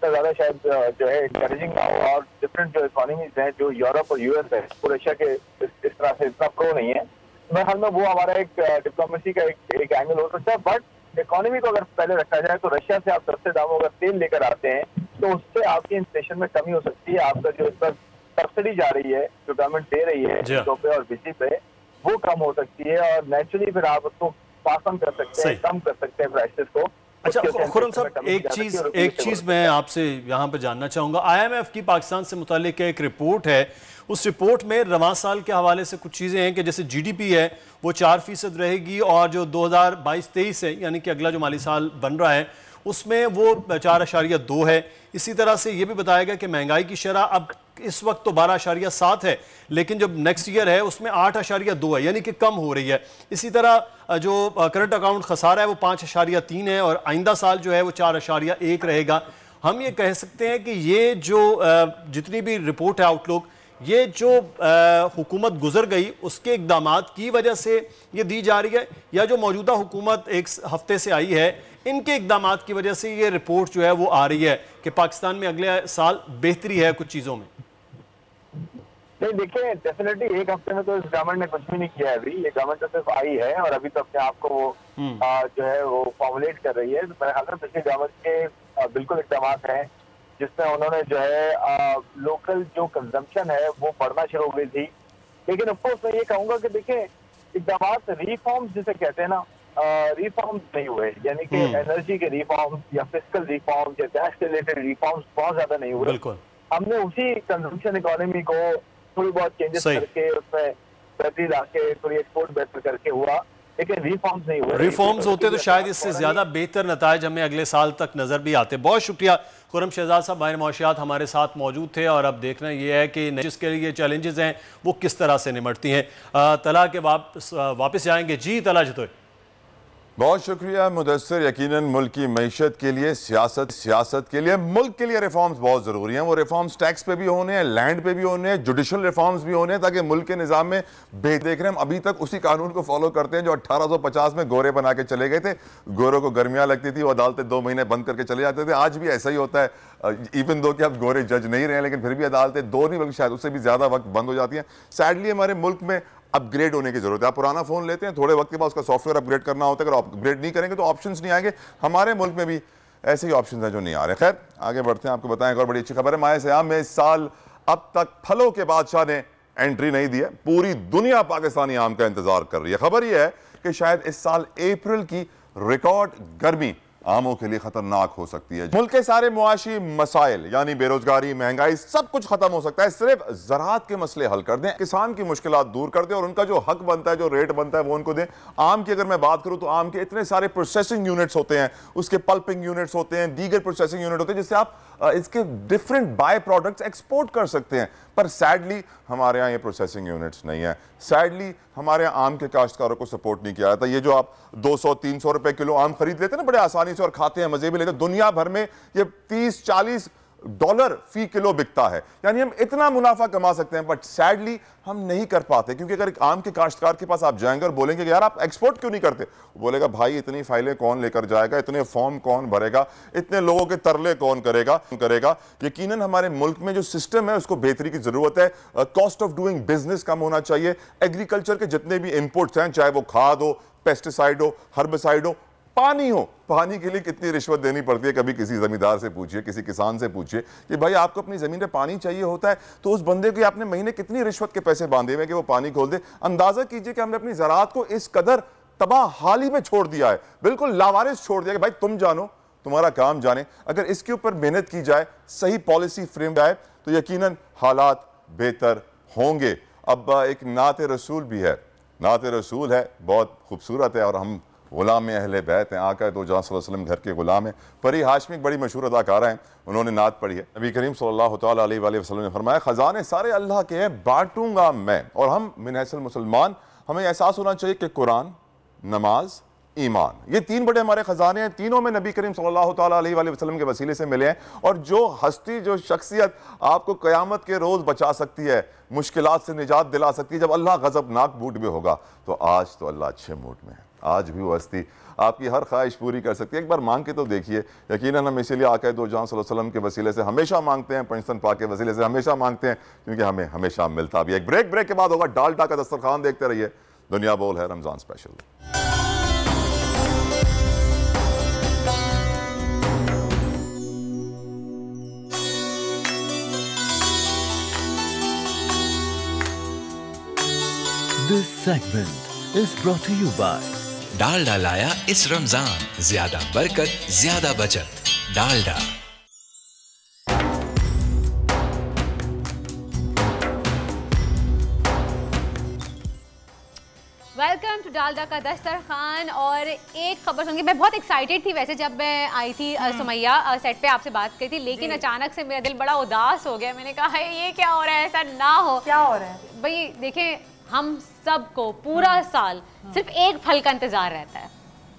ज्यादा शायद जो है इंकरेजिंग ना हो, और डिफरेंट जो इकोनॉमीज हैं, जो यूरोप और यूएस है, वो रशिया के इस तरह से इतना प्रो नहीं है। मेरे ख्याल में वो हमारा एक डिप्लोमेसी का एक एंगल हो सकता है। बट इकोनॉमी को अगर पहले रखा जाए तो रशिया से आप सस्ते दामों का तेल लेकर आते हैं तो उससे आपकी इन्फ्लेशन में कमी हो सकती है। आपका जो इस पर सब्सिडी जा रही है, जो गवर्नमेंट दे रही है चीजों पे और बिजली पे, वो कम हो सकती है और नेचुरली फिर आप उसको पास ऑन कर सकते हैं, कम कर सकते हैं प्राइसेस को। अच्छा खुर्रम साहब, एक चीज मैं आपसे यहाँ पे जानना चाहूंगा। IMF की पाकिस्तान से मुतालिक एक रिपोर्ट है, उस रिपोर्ट में रवां साल के हवाले से कुछ चीज़ें हैं कि जैसे GDP है वो 4% रहेगी, और जो 2022-23 है यानी कि अगला जो माली साल बन रहा है उसमें वो 4.2 है। इसी तरह से ये भी बताया गया कि महंगाई की शरह अब इस वक्त तो 12.7 है, लेकिन जब नेक्स्ट ईयर है उसमें 8.2 है, यानी कि कम हो रही है। इसी तरह जो करंट अकाउंट खसारा है वो 5.3 है, और आइंदा साल जो है वो 4.1 रहेगा। हम ये कह सकते हैं कि ये जो जितनी भी रिपोर्ट है आउटलुक, ये जो हुकूमत गुजर गई उसके इक़दामात की वजह से ये दी जा रही है, या जो मौजूदा हुकूमत एक हफ्ते से आई है इनके इक़दामात की वजह से ये रिपोर्ट जो है वो आ रही है कि पाकिस्तान में अगले साल बेहतरी है कुछ चीज़ों में? नहीं, देखिए डेफिनेटली एक हफ्ते में तो इस गवर्नमेंट ने कुछ भी नहीं किया है अभी। ये गवर्नमेंट तो सिर्फ आई है और अभी तो अपने आप को जो है वो फॉर्मुलेट कर रही है। तो मेरे ख्याल में पिछले गवर्नमेंट के बिल्कुल इक़दाम हैं जिसमें उन्होंने जो है लोकल जो कंजम्पशन है वो बढ़ना शुरू हो गई थी। लेकिन ऑफकोर्स मैं ये कहूँगा कि देखिए इक़दाम रिफॉर्म्स जिसे कहते हैं ना, रिफॉर्म्स नहीं हुए, यानी कि एनर्जी के रिफॉर्म्स या फिस्कल रिफॉर्म्स या टैक्स रिलेटेड रिफॉर्म्स बहुत ज्यादा नहीं हुए। हमने उसी कंजम्पशन इकोनॉमी को थोड़ी बहुत चेंजेस करके उसमें बेहतरी लाके थोड़ी एक्सपोर्ट बेहतर करके हुआ, लेकिन रिफॉर्म्स नहीं हुए। रिफॉर्म्स होते तो शायद इससे ज्यादा बेहतर नताइज हमें अगले साल तक नजर भी आते। बहुत शुक्रिया खुर्रम शहजाद साहब, माहिर मौशियात हमारे साथ मौजूद थे, और अब देखना यह है कि जिसके लिए चैलेंजेस हैं वो किस तरह से निमटती हैं। तला के वापस जाएंगे। जी तला जतोई। बहुत शुक्रिया मुदस्सिर। यकीनन मुल्क की मईशत के लिए, सियासत के लिए, मुल्क के लिए रिफॉर्म्स बहुत ज़रूरी हैं। वो रिफॉर्म्स टैक्स पे भी होने हैं, लैंड पे भी होने हैं, जुडिशल रिफॉर्म्स भी होने हैं, ताकि मुल्क के निज़ाम में देख रहे हैं हम अभी तक उसी कानून को फॉलो करते हैं जो 1850 में गोरे बना के चले गए थे। गोरों को गर्मियाँ लगती थी, वो अदालतें 2 महीने बंद करके चले जाते थे। आज भी ऐसा ही होता है, इवन दो कि अब गोरे जज नहीं रहे, लेकिन फिर भी अदालतें 2 नहीं बल्कि शायद उससे भी ज़्यादा वक्त बंद हो जाती हैं। सैडली हमारे मुल्क में अपग्रेड होने की जरूरत है। आप पुराना फोन लेते हैं, थोड़े वक्त के बाद उसका सॉफ्टवेयर अपग्रेड करना होता है। अगर अपग्रेड नहीं करेंगे तो ऑप्शंस नहीं आएंगे। हमारे मुल्क में भी ऐसे ही ऑप्शंस हैं जो नहीं आ रहे। खैर आगे बढ़ते हैं, आपको बताएं एक और बड़ी अच्छी खबर है। माह सियाम में इस साल अब तक फलों के बादशाह ने एंट्री नहीं दी है। पूरी दुनिया पाकिस्तानी आम का इंतजार कर रही है। खबर यह है कि शायद इस साल अप्रैल की रिकॉर्ड गर्मी आमों के लिए खतरनाक हो सकती है। मुल्क के सारे मुआशी मसाइल यानी बेरोजगारी, महंगाई, सब कुछ खत्म हो सकता है सिर्फ ज़राअत के मसले हल कर दें, किसान की मुश्किलात दूर कर दें और उनका जो हक बनता है, जो रेट बनता है वो उनको दें। आम की अगर मैं बात करूं तो आम के इतने सारे प्रोसेसिंग यूनिट्स होते हैं, उसके पल्पिंग यूनिट्स होते हैं, दीगर प्रोसेसिंग यूनिट होते हैं जिससे आप इसके डिफरेंट बाय प्रोडक्ट्स एक्सपोर्ट कर सकते हैं। पर सैडली हमारे यहाँ ये प्रोसेसिंग यूनिट्स नहीं है। सैडली हमारे यहाँ आम के काश्तकारों को सपोर्ट नहीं किया जाता। ये जो आप 200-300 रुपए किलो आम खरीद लेते हैं ना बड़े आसानी से और खाते हैं, मजे भी लेते हैं, दुनिया भर में ये 30-40 डॉलर फी किलो बिकता है, यानी हम इतना मुनाफा कमा सकते हैं, बट सैडली हम नहीं कर पाते। क्योंकि अगर एक आम के काश्तकार के पास आप जाएंगे और बोलेंगे कि यार आप एक्सपोर्ट क्यों नहीं करते, वो बोलेगा भाई इतनी फाइलें कौन लेकर जाएगा, इतने फॉर्म कौन भरेगा, इतने लोगों के तरले कौन करेगा। यकीनन हमारे मुल्क में जो सिस्टम है उसको बेहतरी की जरूरत है। कॉस्ट ऑफ डूइंग बिजनेस कम होना चाहिए। एग्रीकल्चर के जितने भी इनपुट्स हैं, चाहे वो खाद हो, पेस्टिसाइड हो, हर्बिसाइड हो, पानी हो, पानी के लिए कितनी रिश्वत देनी पड़ती है। कभी किसी जमींदार से पूछिए, किसी किसान से पूछिए कि भाई आपको अपनी जमीन पे पानी चाहिए होता है, तो उस बंदे को आपने महीने कितनी रिश्वत के पैसे बांधे हुए कि वो पानी खोल दे। अंदाजा कीजिए कि हमने अपनी ज़राअत को इस कदर तबाह हाली में छोड़ दिया है, बिल्कुल लावारिस छोड़ दिया कि भाई तुम जानो, तुम्हारा काम जाने। अगर इसके ऊपर मेहनत की जाए, सही पॉलिसी फ्रेम जाए, तो यकीनन हालात बेहतर होंगे। अब एक नात रसूल भी है, नात रसूल है, बहुत खूबसूरत है, और हम गुलाम अहले बैत हैं, आका दो जहां सल्लल्लाहु अलैहि वसल्लम घर के गुलाम हैं। परी हाशमी बड़ी मशहूर अदाकारा हैं, उन्होंने नात पढ़ी है। नबी करीम सल्लल्लाहु तआला अलैहि वसल्लम ने फरमाया, खजाने सारे अल्लाह के हैं, बांटूंगा मैं। और हम मिनहसल मुसलमान, हमें एहसास होना चाहिए कि कुरान, नमाज, ईमान, ये तीन बड़े हमारे खजाने हैं। तीनों में नबी करीम सल्लल्लाहु तआला अलैहि वसल्लम के वसीले से मिले हैं। और जो हस्ती, जो शख्सियत आपको क़यामत के रोज़ बचा सकती है, मुश्किलात से निजात दिला सकती है, जब अल्लाह गज़बनाक मूड में होगा, तो आज तो अल्लाह अच्छे मूड में है। आज भी वो हस्ती आपकी हर ख्वाहिश पूरी कर सकती है। एक बार मांग के तो देखिए। यकीनन हम इसीलिए आका दो जहां सल्लल्लाहु अलैहि वसल्लम के वसीले से हमेशा मांगते हैं, पंचतन पाक के वसीले से हमेशा मांगते हैं, क्योंकि हमें हमेशा मिलता भी है। एक ब्रेक के बाद होगा डालडा का दस्तरखान। देखते रहिए दुनिया बोल है Ramzan special. This segment is brought to you by Dalda लाया इस रमजान, ज्यादा बरकत, ज्यादा बचत। डालडा। वेलकम टू डालडा का दस्तरखान। और एक खबर सुन के मैं बहुत एक्साइटेड थी वैसे जब मैं आई थी सुमैया सेट पे आपसे बात की थी, लेकिन अचानक से मेरा दिल बड़ा उदास हो गया। मैंने कहा ये क्या हो रहा है, ऐसा ना हो। क्या हो रहा है भाई देखें, हम सबको पूरा साल सिर्फ एक फल का इंतजार रहता है।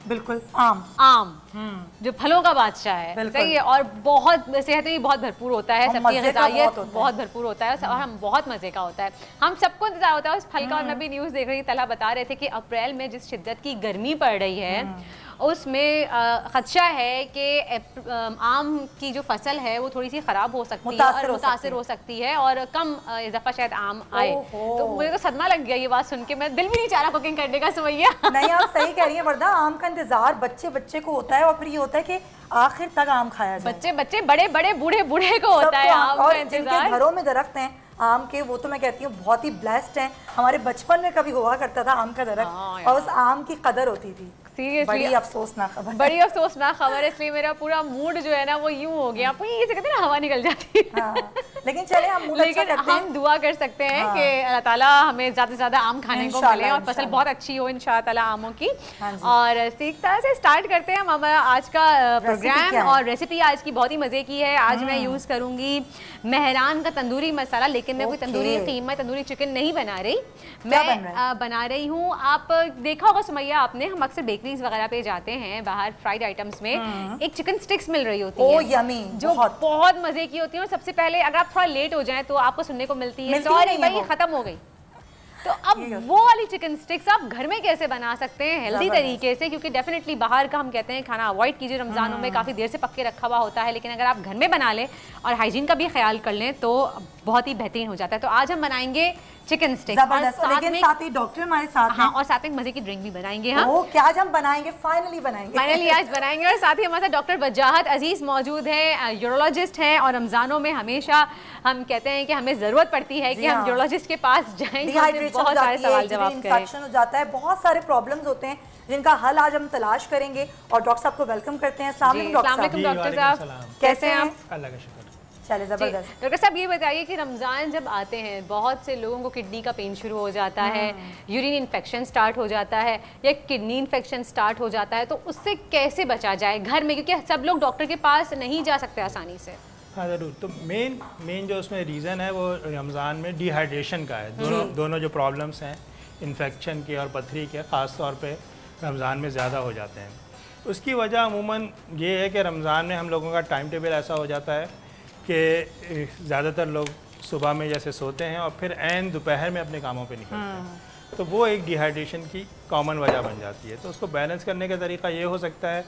बिल्कुल, आम जो फलों का बादशाह है, सही है, और बहुत सेहत में बहुत भरपूर होता है, सबकी ग़िज़ाइयत बहुत भरपूर होता है, और हम बहुत मज़े का होता है। हम सबको इंतजार होता है उस फल का। और मैं भी न्यूज़ देख रही थी, तला बता रहे थे कि अप्रैल में जिस शिद्दत की गर्मी पड़ रही है, उसमें ख़दशा है कि आम की जो फसल है वो थोड़ी सी ख़राब हो सकती है और मुतासिर हो सकती है, और कम इजाफा शायद आम आए। तो मुझे तो सदमा लग गया ये बात सुन के। मैं दिल भी नहीं चाह रहा कुकिंग करने का सुमैया। नहीं, आप सही कह रही हैं वर्दा। आम का इंतजार बच्चे को होता है, और फिर ये होता है कि आखिर तक आम खाया जाए। बच्चे बड़े बूढ़े को होता है आम का इंतजार। घरों में दरख्त हैं आम के, वो तो मैं कहती हूँ बहुत ही ब्लेस्ड हैं। हमारे बचपन में कभी हुआ करता था आम का दरख्त, और उस आम की कदर होती थी। सीरियसली बड़ी अफसोसनाक खबर, बड़ी अफसोसनाक खबर। इसलिए मेरा पूरा मूड जो है ना वो यूं हो गया, ये कहते हैं ना हवा निकल जाती है। लेकिन चले हम मूड अच्छा करते हैं। हम दुआ कर सकते हैं कि अल्लाह ताला हमें ज़्यादा से ज़्यादा आम खाने को मिले और फसल बहुत अच्छी हो इंशाअल्लाह ताला आमों की। और इस तरह से स्टार्ट करते हैं हम हमारा आज का प्रोग्राम। और रेसिपी आज की बहुत ही मज़े की है। आज मैं यूज़ करूँगी मेहरान का तंदूरी मसाला, लेकिन मैं कोई तंदूरी कीमा तंदूरी चिकन नहीं बना रही, मैं बना रही हूँ। आप देखा होगा सुमैया आपने, हम अक्सर बेकरीज वगैरह पे जाते हैं बाहर, फ्राइड आइटम्स में एक चिकन स्टिक्स मिल रही होती है, यमी, जो बहुत मजे की होती है। और सबसे पहले अगर आप थोड़ा लेट हो जाएं तो आपको सुनने को मिलती है सॉरी भाई खत्म हो गई। तो अब वो वाली चिकन स्टिक्स आप घर में कैसे बना सकते हैं हेल्दी तरीके से, क्योंकि डेफिनेटली बाहर का हम कहते हैं खाना अवॉइड कीजिए रमजानों में, काफ़ी देर से पक के रखा हुआ होता है। लेकिन अगर आप घर में बना लें और हाइजीन का भी ख्याल कर लें तो बहुत ही बेहतरीन हो जाता है। तो आज हम बनाएंगे चिकन स्टिक, और साथ ही डॉक्टर हमारे साथ हैं। हाँ, और साथ में मजे की ड्रिंक भी बनाएंगे हम। क्या आज हम बनाएंगे, फाइनली आज बनाएंगे। और साथ ही हमारे साथ डॉक्टर वजाहत अजीज मौजूद है, यूरोलॉजिस्ट हैं, और रमजानों में हमेशा हम कहते हैं कि हमें जरूरत पड़ती है कि हम यूरोलॉजिस्ट के पास जाएं, बहुत सारे सवाल जवाब करें। इन्फेक्शन हो जाता है, बहुत सारे प्रॉब्लम्स होते हैं जिनका हल आज हम तलाश करेंगे। और डॉक्टर साहब को वेलकम करते हैं। अस्सलाम वालेकुम डॉक्टर साहब, कैसे हैं आप? अल्लाह का शुक्र। चले जबरदस्त। डॉक्टर साहब ये बताइए कि रमज़ान जब आते हैं बहुत से लोगों को किडनी का पेन शुरू हो जाता है, यूरिन इन्फेक्शन स्टार्ट हो जाता है, या किडनी इन्फेक्शन स्टार्ट हो जाता है, तो उससे कैसे बचा जाए घर में, क्योंकि सब लोग डॉक्टर के पास नहीं जा सकते आसानी से। हाँ ज़रूर। तो मेन जो उसमें रीज़न है वो रमज़ान में डिहाइड्रेशन का है। दोनों जो प्रॉब्लम्स हैं इन्फेक्शन के और पथरी के, ख़ास तौर पे रमज़ान में ज़्यादा हो जाते हैं। उसकी वजह अमूमन ये है कि रमज़ान में हम लोगों का टाइम टेबल ऐसा हो जाता है कि ज़्यादातर लोग सुबह में जैसे सोते हैं और फिर ऐन दोपहर में अपने कामों पे निकलते हैं, तो वो एक डिहाइड्रेशन की कॉमन वजह बन जाती है। तो उसको बैलेंस करने का तरीका ये हो सकता है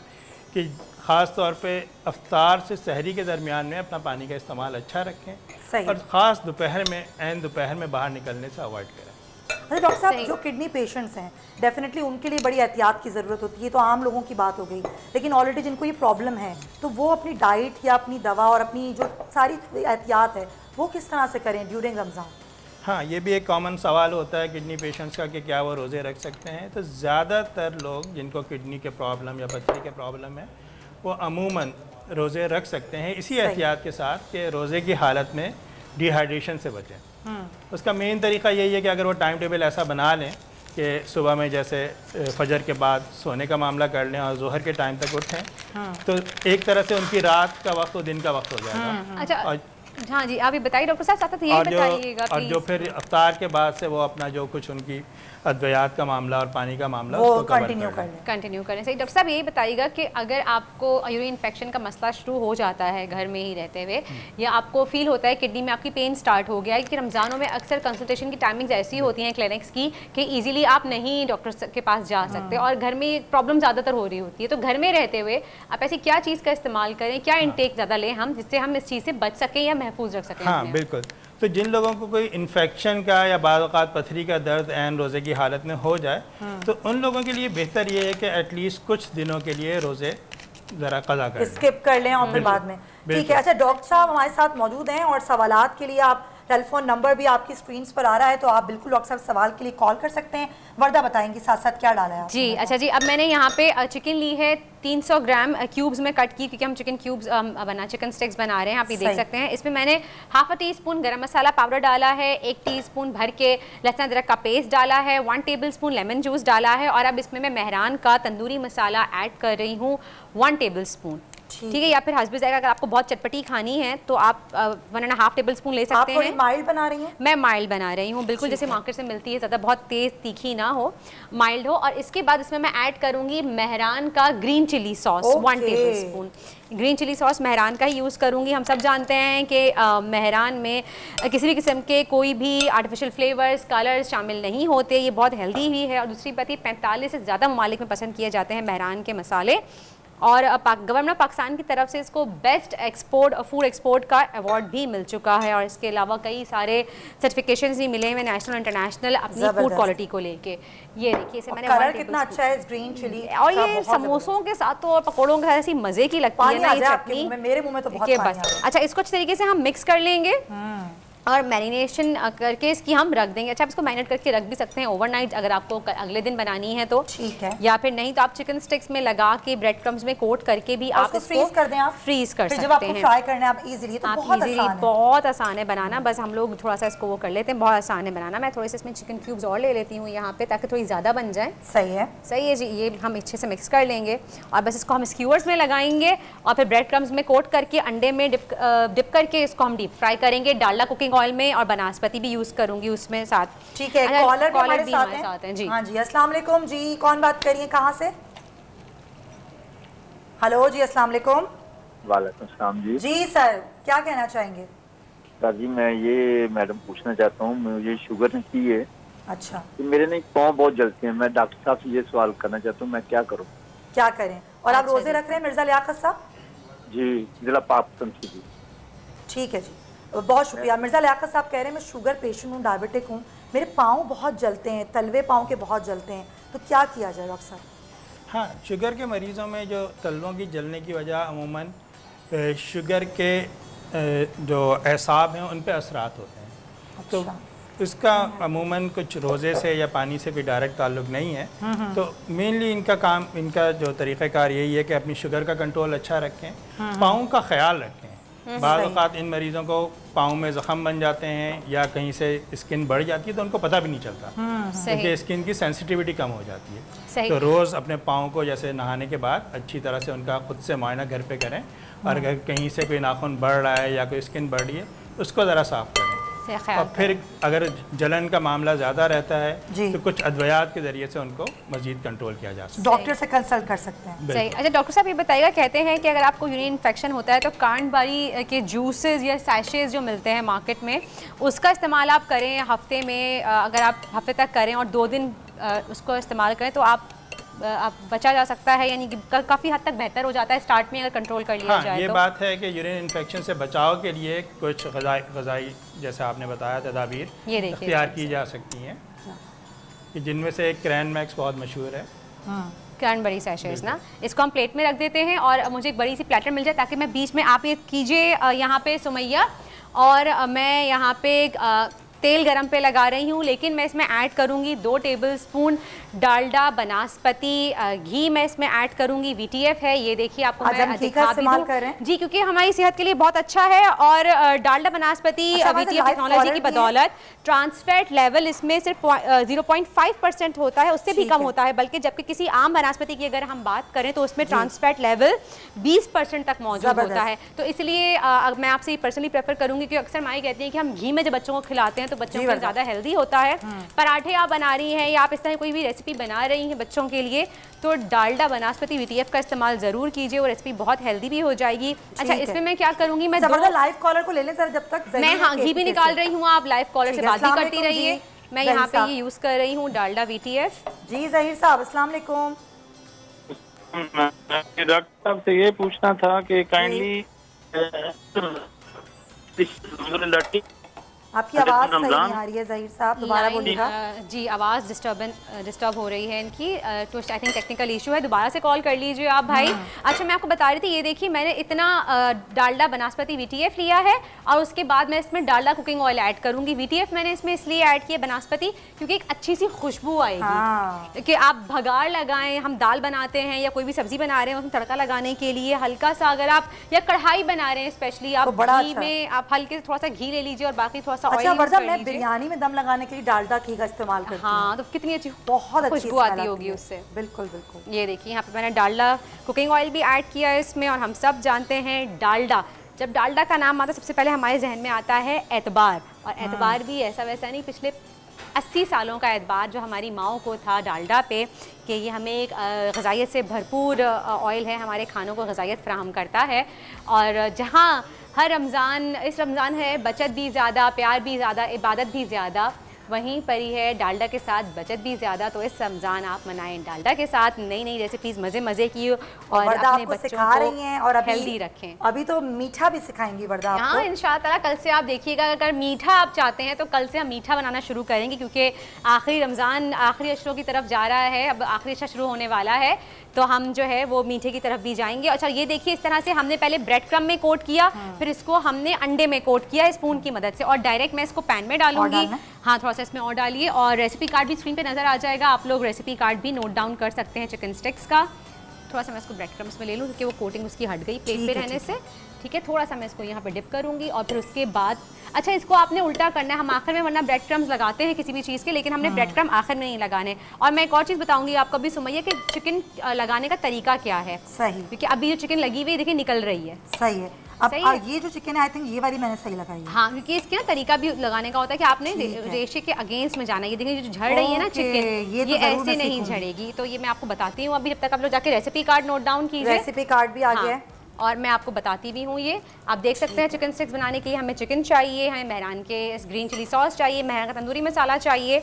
कि ख़ास तौर पे अफ्तार से सहरी के दरमियान में अपना पानी का इस्तेमाल अच्छा रखें और ख़ास दोपहर में ऐन दोपहर में बाहर निकलने से अवॉइड करें। अच्छा डॉक्टर साहब, जो किडनी पेशेंट्स हैं डेफिनेटली उनके लिए बड़ी एहतियात की ज़रूरत होती है, तो आम लोगों की बात हो गई, लेकिन ऑलरेडी जिनको ये प्रॉब्लम है तो वो अपनी डाइट या अपनी दवा और अपनी जो सारी एहतियात है वो किस तरह से करें ड्यूरिंग रमज़ान? हाँ, ये भी एक कॉमन सवाल होता है किडनी पेशेंट्स का कि क्या वो रोज़े रख सकते हैं। तो ज़्यादातर लोग जिनको किडनी के प्रॉब्लम या पथरी के प्रॉब्लम है वो अमूमन रोज़े रख सकते हैं, इसी एहतियात के साथ कि रोज़े की हालत में डिहाइड्रेशन से बचें। उसका मेन तरीका यही है कि अगर वो टाइम टेबल ऐसा बना लें कि सुबह में जैसे फजर के बाद सोने का मामला कर लें और जोहर के टाइम तक उठें, तो एक तरह से उनकी रात का वक्त और दिन का वक्त हो जाएगा। अच्छा, हाँ जी, आप ये बताइए डॉक्टर साहब, साथ ये बताइएगा और जो फिर अफ्तार के बाद से वो अपना जो कुछ उनकी अद्वियात का मामला और पानी का मामला वो कंटिन्यू करें। सही डॉक्टर साहब, यही बताइएगा कि अगर आपको यूरिन इन्फेक्शन का मसला शुरू हो जाता है घर में ही रहते हुए, या आपको फील होता है किडनी में आपकी पेन स्टार्ट हो गया है, क्योंकि रमज़ानों में अक्सर कंसल्टेशन की टाइमिंग्स ऐसी होती हैं क्लिनिक्स की कि ईजिली आप नहीं डॉक्टर के पास जा सकते और घर में प्रॉब्लम ज़्यादातर हो रही होती है, तो घर में रहते हुए आप ऐसी क्या चीज़ का इस्तेमाल करें, क्या इनटेक ज़्यादा लें हम, जिससे हम इस चीज़ से बच सकें या महफूज रख सकें? हाँ बिल्कुल। तो जिन लोगों को कोई इन्फेक्शन का या बाद औक़ात पथरी का दर्द ऐन रोज़े की हालत में हो जाए, तो उन लोगों के लिए बेहतर ये है कि एटलीस्ट कुछ दिनों के लिए रोज़े ज़रा क़ज़ा कर लें, स्किप कर लें और फिर बाद में। ठीक है। अच्छा डॉक्टर साहब हमारे साथ मौजूद हैं और सवालात के लिए आप टेलीफोन नंबर भी आपकी स्क्रीन पर आ रहा है, तो आप बिल्कुल डॉक्टर साहब सवाल के लिए कॉल कर सकते हैं। वर्दा बताएंगी साथ साथ क्या डाला है जी। अच्छा जी, अब मैंने यहाँ पे चिकन ली है 300 ग्राम क्यूब्स में कट की, क्योंकि हम चिकन क्यूब्स चिकन स्टिक्स बना रहे हैं, आप ये देख सकते हैं। इसमें मैंने हाफ टी स्पून गरम मसाला पाउडर डाला है, 1 टीस्पून भर के लहसुन अदरक का पेस्ट डाला है, 1 टेबलस्पून लेमन जूस डाला है, और अब इसमें मैं मेहरान का तंदूरी मसाला ऐड कर रही हूँ 1 टेबलस्पून। ठीक है, या फिर हस्बी जाएगा, अगर आपको बहुत चटपटी खानी है तो आप 1.5 टेबलस्पून ले सकते हैं। आप माइल्ड बना रही हैं? मैं माइल्ड बना रही हूँ, बिल्कुल जैसे मार्केट से मिलती है, ज़्यादा बहुत तेज़ तीखी ना हो, माइल्ड हो। और इसके बाद इसमें मैं ऐड करूँगी मेहरान का green chilli sauce 1 tablespoon. Green chilli sauce Mehran का ही यूज़ करूँगी। हम सब जानते हैं कि मेहरान में किसी भी किस्म के कोई भी आर्टिफिशियल फ्लेवर्स, कलर्स शामिल नहीं होते, ये बहुत हेल्दी ही है। और दूसरी बात, ये 45 से ज़्यादा ममालिक में पसंद किए जाते हैं मेहरान के मसाले, और गवर्नमेंट पाकिस्तान की तरफ से इसको बेस्ट एक्सपोर्ट फूड एक्सपोर्ट का अवार्ड भी मिल चुका है, और इसके अलावा कई सारे सर्टिफिकेशंस भी मिले हैं नेशनल इंटरनेशनल अपनी फूड क्वालिटी को लेके। ये देखिए, इसे मैंने कलर कितना अच्छा है इस ग्रीन चिली, और ये समोसों के साथ तो और पकौड़ों के साथ ऐसी मजे की लगती है ना ये चटनी, मेरे मुंह में तो बहुत पानी आ रहा है। अच्छा, इसको अच्छे तरीके से हम मिक्स कर लेंगे और मैरिनेशन करके इसकी हम रख देंगे। अच्छा, आप इसको मैरिनेट करके रख भी सकते हैं ओवरनाइट, अगर आपको अगले दिन बनानी है तो ठीक है, या फिर नहीं तो आप चिकन स्टिक्स में लगा के ब्रेड क्रम्स में कोट करके भी आप इसको फ्रीज कर दें। आप फ्रीज कर सकते हैं, जब आपको फ्राई करना है आप इजीली, तो बहुत आसान है बनाना। बस हम लोग थोड़ा सा इसको वो कर लेते हैं, बहुत आसान है बनाना। मैं थोड़े से इसमें चिकन क्यूब्स और ले लेती हूँ यहाँ पे, ताकि थोड़ी ज़्यादा बन जाए। सही है, सही है जी। ये हम अच्छे से मिक्स कर लेंगे और बस इसको हम स्क्यूअर्स में लगाएंगे और फिर ब्रेड क्रम्स में कोट करके अंडे में डिप करके इसको हम डीप फ्राई करेंगे डालडा कुकिंग ऑयल में, और बनास्पति भी यूज करूंगी उसमें साथ। ठीक है, कॉलर भी हमारे साथ हैं जी। हाँ जी, अस्सलाम वालेकुम जी, कौन बात करिए, कहाँ से? हेलो जी, अस्सलाम वालेकुम। वालेकुम सलाम जी। जी सर, क्या कहना चाहेंगे? सर जी, मैं ये मैडम पूछना चाहता हूँ, मुझे शुगर नहीं है। अच्छा। तो मेरे ना पाँव बहुत जलते हैं, मैं डॉक्टर साहब से ये सवाल करना चाहता हूँ, मैं क्या करूँ? क्या करें? और आप रोजे रख रहे हैं मिर्जा लियाकत साहब? जी, जिला पाकिस्तान से। ठीक है जी, बहुत शुक्रिया। मिर्जा लियाकत साहब कह रहे हैं मैं शुगर पेशेंट हूँ, डायबिटिक हूँ, मेरे पाँव बहुत जलते हैं, तलवे पाँव के बहुत जलते हैं, तो क्या किया जाए डॉक्टर साहब? हाँ, शुगर के मरीज़ों में जो तलवों की जलने की वजह अमूमन शुगर के जो एसाब हैं उन पे असरात होते हैं। अच्छा। तो इसका अमूमन कुछ रोज़े से या पानी से कोई डायरेक्ट ताल्लुक़ नहीं है। तो मेनली इनका जो तरीक़ाकार यही है कि अपनी शुगर का कंट्रोल अच्छा रखें, पाँव का ख्याल रखें। बाद औक़ात इन मरीज़ों को पाँव में ज़ख़म बन जाते हैं या कहीं से स्किन बढ़ जाती है तो उनको पता भी नहीं चलता, क्योंकि स्किन की सेंसिटिविटी कम हो जाती है। तो रोज़ अपने पाँव को जैसे नहाने के बाद अच्छी तरह से उनका खुद से मुआयना घर पे करें, और अगर कहीं से कोई नाखून बढ़ रहा है या कोई स्किन बढ़ रही है उसको ज़रा साफ़ करें। और फिर अगर जलन का मामला ज़्यादा रहता है तो कुछ अद्वियात के ज़रिए से उनको मज़ीद कंट्रोल किया जा सकता है। डॉक्टर से कंसल्ट कर सकते हैं। सही। अच्छा डॉक्टर साहब ये बताइएगा, कहते हैं कि अगर आपको यूरिन इन्फेक्शन होता है तो कांडबारी के जूसेस या सैशेज जो मिलते हैं मार्केट में, उसका इस्तेमाल आप करें हफ्ते में, अगर आप हफ्ते तक करें और 2 दिन उसको इस्तेमाल करें तो आप बचा जा सकता है, यानी कि काफ़ी हद तक बेहतर हो जाता है स्टार्ट में अगर कंट्रोल कर लिया जाए। ये तो बात है कि यूरिन इन्फेक्शन से बचाव के लिए कुछ ग़ज़ाई जैसे आपने बताया तदाबीर इख्तियार की जा सकती हैं, कि जिनमें से एक क्रैनमैक्स बहुत मशहूर है। क्रैनबेरी सैशेज ना, इसको हम प्लेट में रख देते हैं और मुझे एक बड़ी सी प्लेटर मिल जाए ताकि मैं बीच में, आप ये कीजिए यहाँ पे सुमैया, और मैं यहाँ पे तेल गरम पे लगा रही हूँ, लेकिन मैं इसमें ऐड करूँगी 2 टेबलस्पून डालडा, बनास्पति घी मैं इसमें ऐड करूँगी। VTF है, ये देखिए आपको मैं दिखा भी दूँ जी, क्योंकि हमारी सेहत के लिए बहुत अच्छा है। और डालडा बनास्पति VTF टेक्नोलॉजी की बदौलत ट्रांस फैट लेवल इसमें सिर्फ 0.5% होता है, उससे भी कम होता है, बल्कि जबकि किसी आम बनास्पति की अगर हम बात करें तो उसमें ट्रांस फैट लेवल 20% तक मौजूद होता है। तो इसलिए मैं आपसे पर्सनली प्रेफर करूँगी, क्योंकि अक्सर माई कहती हैं कि हम घी में जब बच्चों को खिलाते हैं तो बच्चों को ज़्यादा हेल्दी होता है। पराठे आप बना रही हैं या आप इस तरह कोई भी रेसिपी बना रही हैं बच्चों के लिए, तो डालडा बनास्पति VTF का इस्तेमाल ज़रूर कीजिए, वो रेसिपी बहुत हेल्दी भी हो जाएगी। अच्छा, इसमें मैं क्या करूँगी, मैं लाइव कॉलर को ले लें सर, जब तक मैं हाँ घी भी निकाल रही हूँ, आप लाइव कॉलर से बात भी करती रहिए। मैं यहाँ पे ये यूज़ कर रही हूँ डालडा VTF। जी ज़हीर साहब, अस्सलाम वालेकुम। डॉक्टर साहब से ये पूछना था कि काइंडली आपकी आवाज़ सही नहीं आ रही है ज़हीर साहब, दोबारा बोलिएगा। जी, आवाज़ डिस्टर्ब हो रही है इनकी, तो आई थिंक टेक्निकल इशू है, दोबारा से कॉल कर लीजिए आप भाई। अच्छा, मैं आपको बता रही थी, ये देखिए मैंने इतना डालडा बनास्पति VTF लिया है और उसके बाद मैं इसमें डालडा कुकिंग ऑयल ऐड करूँगी। VTF मैंने इसमें इसलिए ऐड किया बनास्पति क्योंकि एक अच्छी सी खुशबू आएगी, कि आप भगाड़ लगाएं, हम दाल बनाते हैं या कोई भी सब्जी बना रहे हैं उसमें तड़का लगाने के लिए हल्का सा, अगर आप या कढ़ाई बना रहे हैं स्पेशली, आप घी में आप हल्के थोड़ा सा घी ले लीजिए और बाकी थोड़ा सा अच्छा वर्षा, मैं बिरयानी में दम लगाने के लिए डालडा घी का इस्तेमाल करती हूं। हाँ, तो कितनी अच्छी बहुत अच्छी खुशबू आती होगी उससे। बिल्कुल बिल्कुल। ये देखिए यहाँ पे मैंने डालडा कुकिंग ऑयल भी ऐड किया है इसमें, और हम सब जानते हैं डालडा, जब डालडा का नाम आता है सबसे पहले हमारे जहन में आता है एतबार, और एतबार भी ऐसा वैसा नहीं, पिछले 80 सालों का एतबार जो हमारी माओ को था डालडा पे, कि ये हमें एक ग़ज़ाइयत से भरपूर ऑयल है, हमारे खानों को ग़ज़ाइयत फ़राहम करता है। और जहाँ हर रमज़ान, इस रमज़ान है बचत भी ज़्यादा, प्यार भी ज़्यादा, इबादत भी ज़्यादा, वहीं पर ही है डालडा के साथ बचत भी ज़्यादा। तो इस रमज़ान आप मनाएं डालडा के साथ, नई नई रेसिपीज़ मज़े की, और अपने बच्चों को हेल्दी रखें। अभी तो मीठा भी सिखाएंगी वर्दा आपको। हाँ, इंशाअल्लाह कल से आप देखिएगा, अगर मीठा आप चाहते हैं तो कल से हम मीठा बनाना शुरू करेंगे, क्योंकि आखिरी रमज़ान आखिरी अशरों की तरफ जा रहा है, अब आखिरी अशरा शुरू होने वाला है, तो हम जो है वो मीठे की तरफ भी जाएंगे। अच्छा, ये देखिए इस तरह से हमने पहले ब्रेड क्रम्ब में कोट किया, फिर इसको हमने अंडे में कोट किया स्पून की मदद से, और डायरेक्ट मैं इसको पैन में डालूंगी। हाँ, थोड़ा सा इसमें और डालिए, और रेसिपी कार्ड भी स्क्रीन पे नज़र आ जाएगा, आप लोग रेसिपी कार्ड भी नोट डाउन कर सकते हैं चिकन स्टिक्स का। थोड़ा सा मैं इसको ब्रेड क्रम्स में ले लूँ क्योंकि वो कोटिंग उसकी हट गई प्लेट पे रहने से। ठीक है, थोड़ा सा मैं इसको यहाँ पे डिप करूँगी, और फिर उसके बाद अच्छा इसको आपने उल्टा करना है, हम आखिर में, वरना ब्रेड क्रम्स लगाते हैं किसी भी चीज़ के, लेकिन हमने ब्रेड क्रम्ब आखिर में नहीं लगाने। और मैं एक और चीज़ बताऊंगी आपको भी सुमैया, कि चिकन लगाने का तरीका क्या है। सही, क्योंकि अभी जो चिकन लगी हुई देखिए निकल रही है। सही है। अब ये जो चिकन है, आई थिंक ये वाली मैंने सही लगाई है। हाँ, क्योंकि इसके ना तरीका भी लगाने का होता है कि आपने रेशे के अगेंस्ट में जाना है। ये देखिए जो झड़ रही है ना चिकन, ये ऐसे नहीं झड़ेगी। तो ये मैं आपको बताती हूँ अभी, जब तक आप लोग जाके रेसिपी कार्ड नोट डाउन कीजिए। रेसिपी कार्ड भी आ गया है, और मैं आपको बताती भी हूँ। ये आप देख सकते हैं, चिकन स्टिक्स बनाने के लिए हमें चिकन चाहिए, हमें मेहरान के ग्रीन चिली सॉस चाहिए, मेहरान का तंदूरी मसाला चाहिए,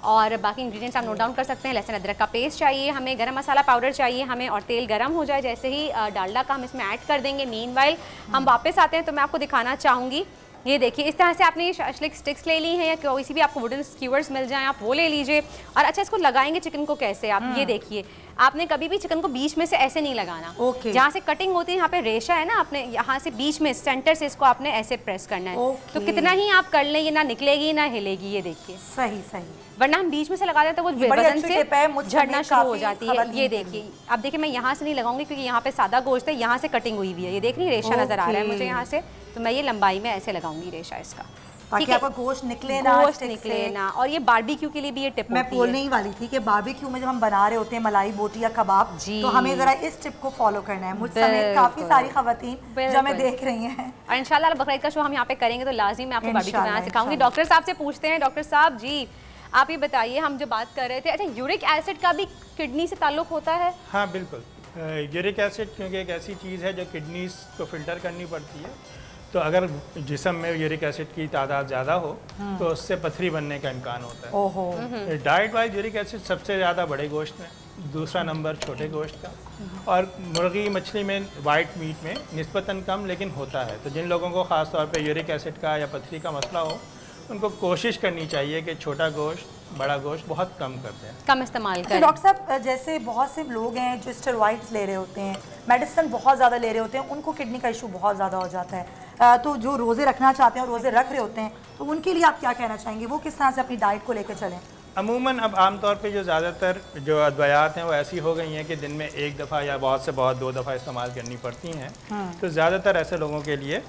और बाकी इंग्रेडिएंट्स आप नोट डाउन कर सकते हैं। लहसुन अदरक का पेस्ट चाहिए हमें, गरम मसाला पाउडर चाहिए हमें, और तेल गरम हो जाए जैसे ही डालडा का हम इसमें ऐड कर देंगे। मीनवाइल हम वापस आते हैं तो मैं आपको दिखाना चाहूँगी, ये देखिए इस तरह से आपने ये शाशलिक स्टिक्स ले ली हैं, या कोई भी आपको वुडन स्क्यूअर्स मिल जाएं आप वो ले लीजिए। और अच्छा, इसको लगाएंगे चिकन को कैसे, आप ये देखिए, आपने कभी भी चिकन को बीच में से ऐसे नहीं लगाना। जहाँ से कटिंग होती है, यहाँ पे रेशा है ना, आपने यहाँ से बीच में सेंटर से इसको आपने ऐसे प्रेस करना है। तो कितना ही आप कर लें, ये ना निकलेगी ना हिलेगी। ये देखिए, सही सही, वरना हम बीच में से लगा देते हैं तो वो वजन से झड़ना शुरू हो जाती है। ये देखिए, अब देखिए मैं यहाँ से नहीं लगाऊंगी क्योंकि यहाँ पे सादा गोश्त है, यहाँ से कटिंग हुई हुई है। ये देख रही रेशा नजर आ रहा है मुझे यहाँ से, तो मैं ये लंबाई में ऐसे लगाऊंगी रेशा इसका। ताकि आपका गोश्त निकले ना, गोश्त निकले ना। और ये बारबेक्यू के लिए भी ये टिप मैं बोलने ही वाली थी कि बारबेक्यू में जब हम बना रहे होते हैं मलाई बोटी या कबाब, तो हमें जरा इस टिप को फॉलो करना है। मुझ समेत काफी सारी खवातीन जो हमें देख रही हैं। और इंशाल्लाह बकरीद का शो हम यहाँ पे करेंगे तो लाजिम मैं आपको बारबेक्यू बनाना सिखाऊंगी। डॉक्टर साहब से पूछते हैं। डॉक्टर साहब जी, आप ये बताइए, हम जो बात कर रहे थे, अच्छा यूरिक एसिड का भी किडनी से ताल्लुक होता है? हाँ बिल्कुल, यूरिक एसिड क्योंकि एक ऐसी चीज़ है जो किडनीज को फिल्टर करनी पड़ती है, तो अगर जिस्म में यूरिक एसिड की तादाद ज़्यादा हो तो उससे पथरी बनने का इम्कान होता है। ओहो। डाइट वाइज यूरिक एसिड सबसे ज़्यादा बड़े गोश्त में, दूसरा नंबर छोटे गोश्त का, और मुर्गी मछली में वाइट मीट में निस्बतन कम लेकिन होता है। तो जिन लोगों को ख़ास तौर पे यूरिक एसिड का या पथरी का मसला हो, उनको कोशिश करनी चाहिए कि छोटा गोश्त बड़ा गोश्त बहुत कम कर दें, कम इस्तेमाल करें। डॉक्टर साहब, जैसे बहुत से लोग हैं जो स्टेरॉइड्स ले रहे होते हैं, मेडिसिन बहुत ज़्यादा ले रहे होते हैं, उनको किडनी का इशू बहुत ज़्यादा हो जाता है। तो जो रोज़े रखना चाहते हैं और रोज़े रख रहे होते हैं, तो उनके लिए आप क्या कहना चाहेंगे? वो किस तरह से अपनी डाइट को लेकर चलें? अमूमन अब आमतौर पे जो ज़्यादातर जो अद्वयात हैं वो ऐसी हो गई हैं कि दिन में एक दफ़ा या बहुत से बहुत 2 दफ़ा इस्तेमाल करनी पड़ती हैं। तो ज़्यादातर ऐसे लोगों के लिए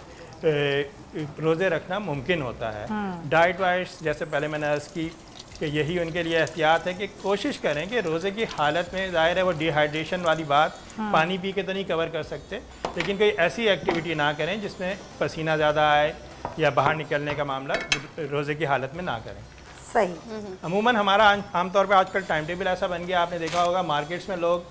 रोज़े रखना मुमकिन होता है। डाइट वाइज जैसे पहले मैंने अर्ज़ की कि यही उनके लिए एहतियात है कि कोशिश करें कि रोज़े की हालत में, ज़ाहिर है वो डिहाइड्रेशन वाली बात पानी पी के तो नहीं कवर कर सकते, लेकिन कोई ऐसी एक्टिविटी ना करें जिसमें पसीना ज़्यादा आए या बाहर निकलने का मामला रोज़े की हालत में ना करें। सही। अमूमन हमारा आमतौर पर आजकल टाइम टेबल ऐसा बन गया, आपने देखा होगा मार्केट्स में लोग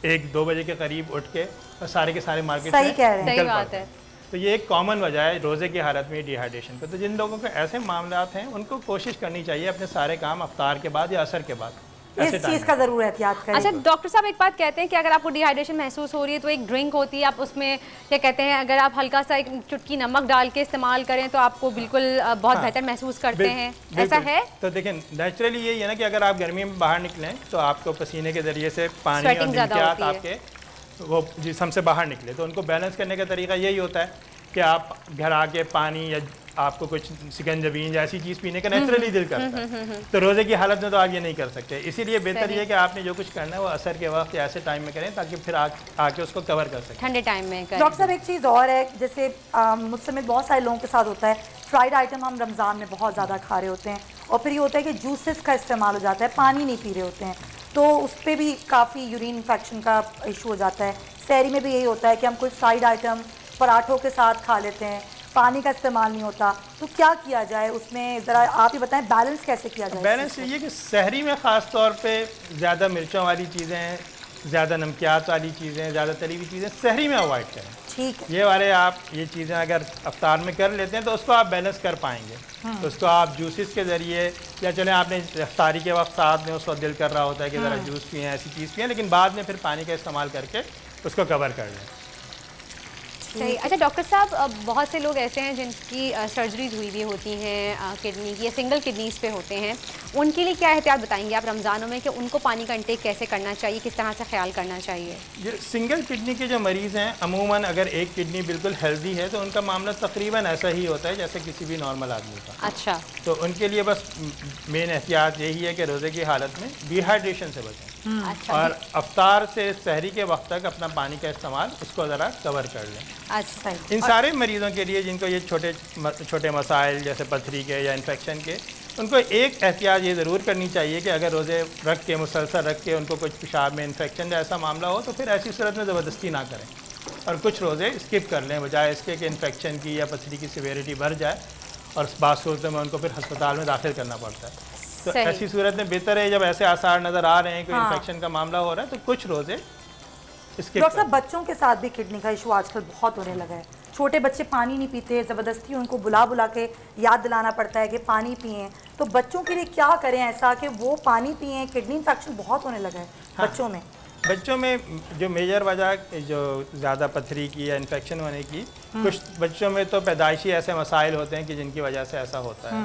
1-2 बजे के करीब उठ के सारे के सारे मार्केट में निकल पड़ते हैं। तो ये एक कॉमन वजह है रोज़े की हालत में डिहाइड्रेशन का। तो जिन लोगों के ऐसे मामलात हैं उनको कोशिश करनी चाहिए अपने सारे काम अफ्तार के बाद या असर के बाद इस चीज़ का ज़रूर एहतियात करें। अच्छा डॉक्टर साहब, एक बात कहते हैं कि अगर आपको डिहाइड्रेशन महसूस हो रही है तो एक ड्रिंक होती है, आप उसमें क्या कहते हैं, अगर आप हल्का सा एक चुटकी नमक डाल के इस्तेमाल करें तो आपको बिल्कुल बहुत बेहतर महसूस करते हैं, ऐसा है? तो देखें, नेचुरली यही है ना कि अगर आप गर्मी में बाहर निकलें तो आपको पसीने के ज़रिए से पानी और निकात आपके वो जिस्म से बाहर निकले, तो उनको बैलेंस करने का तरीका यही होता है कि आप घर आके पानी या आपको कुछ सिकंजबीन या ऐसी चीज़ पीने का नेचुरली दिल करता है। तो रोज़े की हालत में तो आप ये नहीं कर सकते, इसीलिए बेहतर ये कि आपने जो कुछ करना है वो असर के वक्त या ऐसे टाइम में करें ताकि फिर आके उसको कवर कर सकें, ठंडे टाइम में करें। डॉक्टर साहब, एक चीज़ और है, जैसे मुझसे में बहुत सारे लोगों के साथ होता है, फ्राइड आइटम हम रमज़ान में बहुत ज़्यादा खा रहे होते हैं और फिर ये होता है कि जूसेस का इस्तेमाल हो जाता है, पानी नहीं पी रहे होते हैं, तो उस पर भी काफ़ी यूरिन इन्फेक्शन का इशू हो जाता है। सहरी में भी यही होता है कि हम कोई फ्राइड आइटम पराठों के साथ खा लेते हैं, पानी का इस्तेमाल नहीं होता, तो क्या किया जाए उसमें? ज़रा आप ही बताएं, बैलेंस कैसे किया जाए? बैलेंस ये कि सहरी में ख़ास तौर पे ज़्यादा मिर्चों वाली चीज़ें, ज़्यादा नमकियात वाली चीज़ें, ज़्यादा तली हुई चीज़ें सहरी में अवॉइड करें। ठीक है। ये वाले आप ये चीज़ें अगर अफ्तार में कर लेते हैं तो उसको आप बैलेंस कर पाएंगे। तो उसको आप जूसेस के ज़रिए या चलें आपने अफ्तारी के वक्त साथ में उस वक्त दिल कर रहा होता है कि ज़रा जूस पिए, ऐसी चीज़ पिए, लेकिन बाद में फिर पानी का इस्तेमाल करके उसको कवर कर लें। सही। अच्छा डॉक्टर साहब, बहुत से लोग ऐसे हैं जिनकी सर्जरीज हुई भी होती हैं किडनी की या सिंगल किडनीज पे होते हैं, उनके लिए क्या एहतियात बताएंगे आप रमज़ानों में कि उनको पानी का इंटेक कैसे करना चाहिए, किस तरह से ख्याल करना चाहिए? ये सिंगल किडनी के जो मरीज़ हैं, अमूमन अगर एक किडनी बिल्कुल हेल्दी है तो उनका मामला तकरीबन ऐसा ही होता है जैसे किसी भी नॉर्मल आदमी का। अच्छा। तो उनके लिए बस मेन एहतियात यही है कि रोज़े की हालत में डिहाइड्रेशन से बचें। अच्छा। और अफ्तार से सहरी के वक्त तक अपना पानी का इस्तेमाल उसको ज़रा कवर कर लें। अच्छा। इन सारे मरीज़ों के लिए जिनको ये छोटे छोटे मसाइल जैसे पथरी के या इन्फेक्शन के, उनको एक एहतियात ये ज़रूर करनी चाहिए कि अगर रोज़े रख के मुसलसल रख के उनको कुछ पेशाब में इन्फेक्शन जैसा मामला हो तो फिर ऐसी सूरत में ज़बरदस्ती ना करें और कुछ रोज़े स्किप कर लें, बजाय इसके कि इन्फेक्शन की या पथरी की सिवियरिटी बढ़ जाए और बाद सूरतों में उनको फिर अस्पताल में दाखिल करना पड़ता है। तो ऐसी सूरत में बेहतर है जब ऐसे आसार नज़र आ रहे हैं, कोई इन्फेक्शन का मामला हो रहा है, तो कुछ रोज़े स्किप। डॉक्टर साहब, बच्चों के साथ भी किडनी का इशू आजकल बहुत होने लगा है। छोटे बच्चे पानी नहीं पीते, ज़बरदस्ती उनको बुला बुला के याद दिलाना पड़ता है कि पानी पिएं। तो बच्चों के लिए क्या करें ऐसा कि वो पानी पिएं? किडनी इन्फेक्शन बहुत होने लगा है बच्चों में। बच्चों में जो मेजर वजह जो ज़्यादा पथरी की या इन्फेक्शन होने की, कुछ बच्चों में तो पैदाइशी ऐसे मसाइल होते हैं कि जिनकी वजह से ऐसा होता है।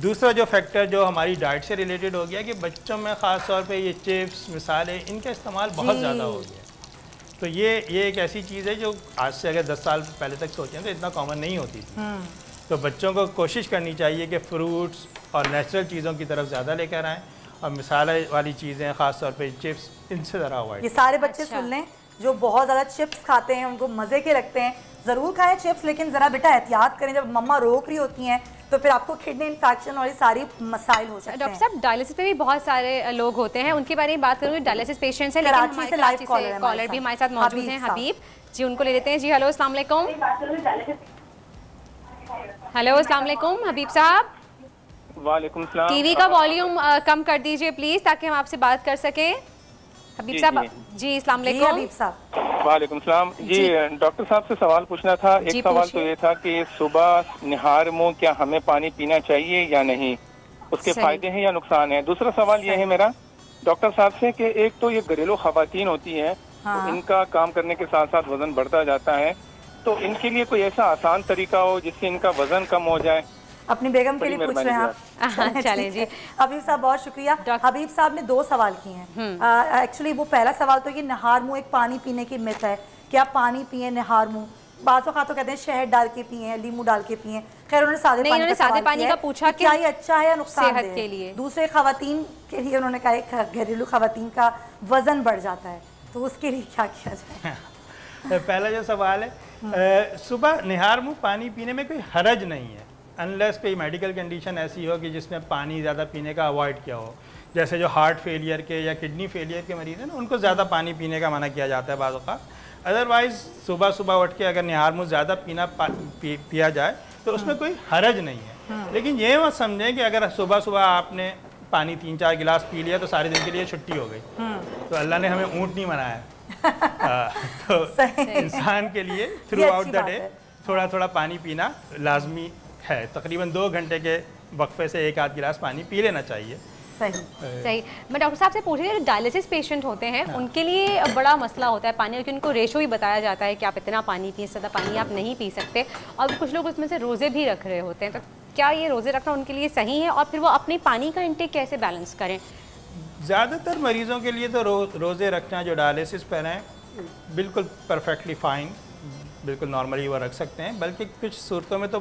दूसरा जो फैक्टर जो हमारी डाइट से रिलेटेड हो गया कि बच्चों में ख़ास तौर पे ये चिप्स मिसालें, इनका इस्तेमाल बहुत ज़्यादा हो गया। तो ये एक ऐसी चीज़ है जो आज से अगर 10 साल पहले तक सोचें तो इतना कॉमन नहीं होती थी। तो बच्चों को कोशिश करनी चाहिए कि फ्रूट्स और नेचुरल चीज़ों की तरफ ज़्यादा लेकर आएँ और मिसाले वाली चीज़ें ख़ास तौर पे चिप्स, इनसे ज़रा अवॉइड। ये सारे बच्चे सुन लें जो बहुत ज़्यादा चिप्स खाते हैं, उनको मज़े के लगते हैं, ज़रूर खाएं चिप्स, लेकिन ज़रा बेटा एहतियात करें, जब मम्मा रोक रही होती हैं तो फिर आपको किडनी इन्फेक्शन और ये सारी मसाइल हो सकते हैं। डॉक्टर साहब डायलिसिस पे भी बहुत सारे लोग होते हैं, उनके बारे में बात करूँगी। डायलिसिस पेशेंट्स हैं, लेकिन कराची से लाइव कॉलर भी हमारे साथ मौजूद हैं, हबीब जी, उनको ले लेते हैं। जी हेलो, अस्सलाम वालेकुम। हेलो, अस्सलाम वालेकुम हबीब साहब। वालेकुम सलाम। टीवी का वॉल्यूम कम कर दीजिए प्लीज, ताकि हम आपसे बात कर सकें। हबीब साहब जी, अस्सलाम वालेकुम। हबीब साहब। वालेकुम सलाम जी। डॉक्टर साहब से सवाल पूछना था। एक सवाल तो ये था कि सुबह निहार मुंह क्या हमें पानी पीना चाहिए या नहीं, उसके फायदे हैं या नुकसान है। दूसरा सवाल ये है मेरा डॉक्टर साहब से कि एक तो ये घरेलू खवातीन होती हैं, तो इनका काम करने के साथ साथ वजन बढ़ता जाता है, तो इनके लिए कोई ऐसा आसान तरीका हो जिससे इनका वजन कम हो जाए। अपनी बेगम के लिए पूछ रहे हैं आप? चलें जी। हबीब साहब बहुत शुक्रिया। हबीब साहब ने 2 सवाल किए हैं। एक्चुअली वो पहला सवाल तो ये निहार मुंह एक पानी पीने की मिथ है कि आप पानी पिए निहार मुंह, बाज़ औक़ात तो कहते हैं शहद डाल के पिए, लीमू डाल के पिए। खैर उन्होंने सादे पानी का पूछा कि क्या ये अच्छा है या नुकसान के लिए। दूसरे खवातीन के लिए उन्होंने कहा घरेलू खवातीन का वजन बढ़ जाता है, तो उसके लिए क्या किया जाए? पहला जो सवाल है, सुबह निहार मुंह पानी पीने में कोई हरज नहीं है, अनलेस कोई मेडिकल कंडीशन ऐसी हो कि जिसमें पानी ज़्यादा पीने का अवॉइड किया हो। जैसे जो हार्ट फेलियर के या किडनी फेलियर के मरीज़ हैं ना, उनको ज़्यादा पानी पीने का मना किया जाता है बाज़ औक़ात। अदरवाइज़ सुबह सुबह उठ के अगर निहार मुंह ज़्यादा पिया जाए तो उसमें कोई हरज नहीं है। लेकिन ये मत समझें कि अगर सुबह सुबह आपने पानी 3-4 गिलास पी लिया तो सारे दिन के लिए छुट्टी हो गई, तो अल्लाह ने हमें ऊँट नहीं बनाया। तो इंसान के लिए थ्रू आउट द डे थोड़ा थोड़ा पानी पीना लाजमी है। तकरीबन 2 घंटे के वक्फे से 1-8 गिलास पानी पी लेना चाहिए। सही। मैं डॉक्टर साहब से पूछ रही थी, डायलिसिस पेशेंट होते हैं उनके लिए बड़ा मसला होता है पानी, क्योंकि उनको रेशो ही बताया जाता है कि आप इतना पानी पिए, इससे ज़्यादा पानी आप नहीं पी सकते, और कुछ लोग उसमें से रोज़े भी रख रहे होते हैं, तो क्या ये रोज़े रखना उनके लिए सही है, और फिर वो अपने पानी का इंटेक कैसे बैलेंस करें? ज़्यादातर मरीज़ों के लिए तो रोज़े रखना जो डायलिसिस पर हैं बिल्कुल परफेक्टली फ़ाइन, बिल्कुल नॉर्मली वो रख सकते हैं, बल्कि कुछ सूरतों में तो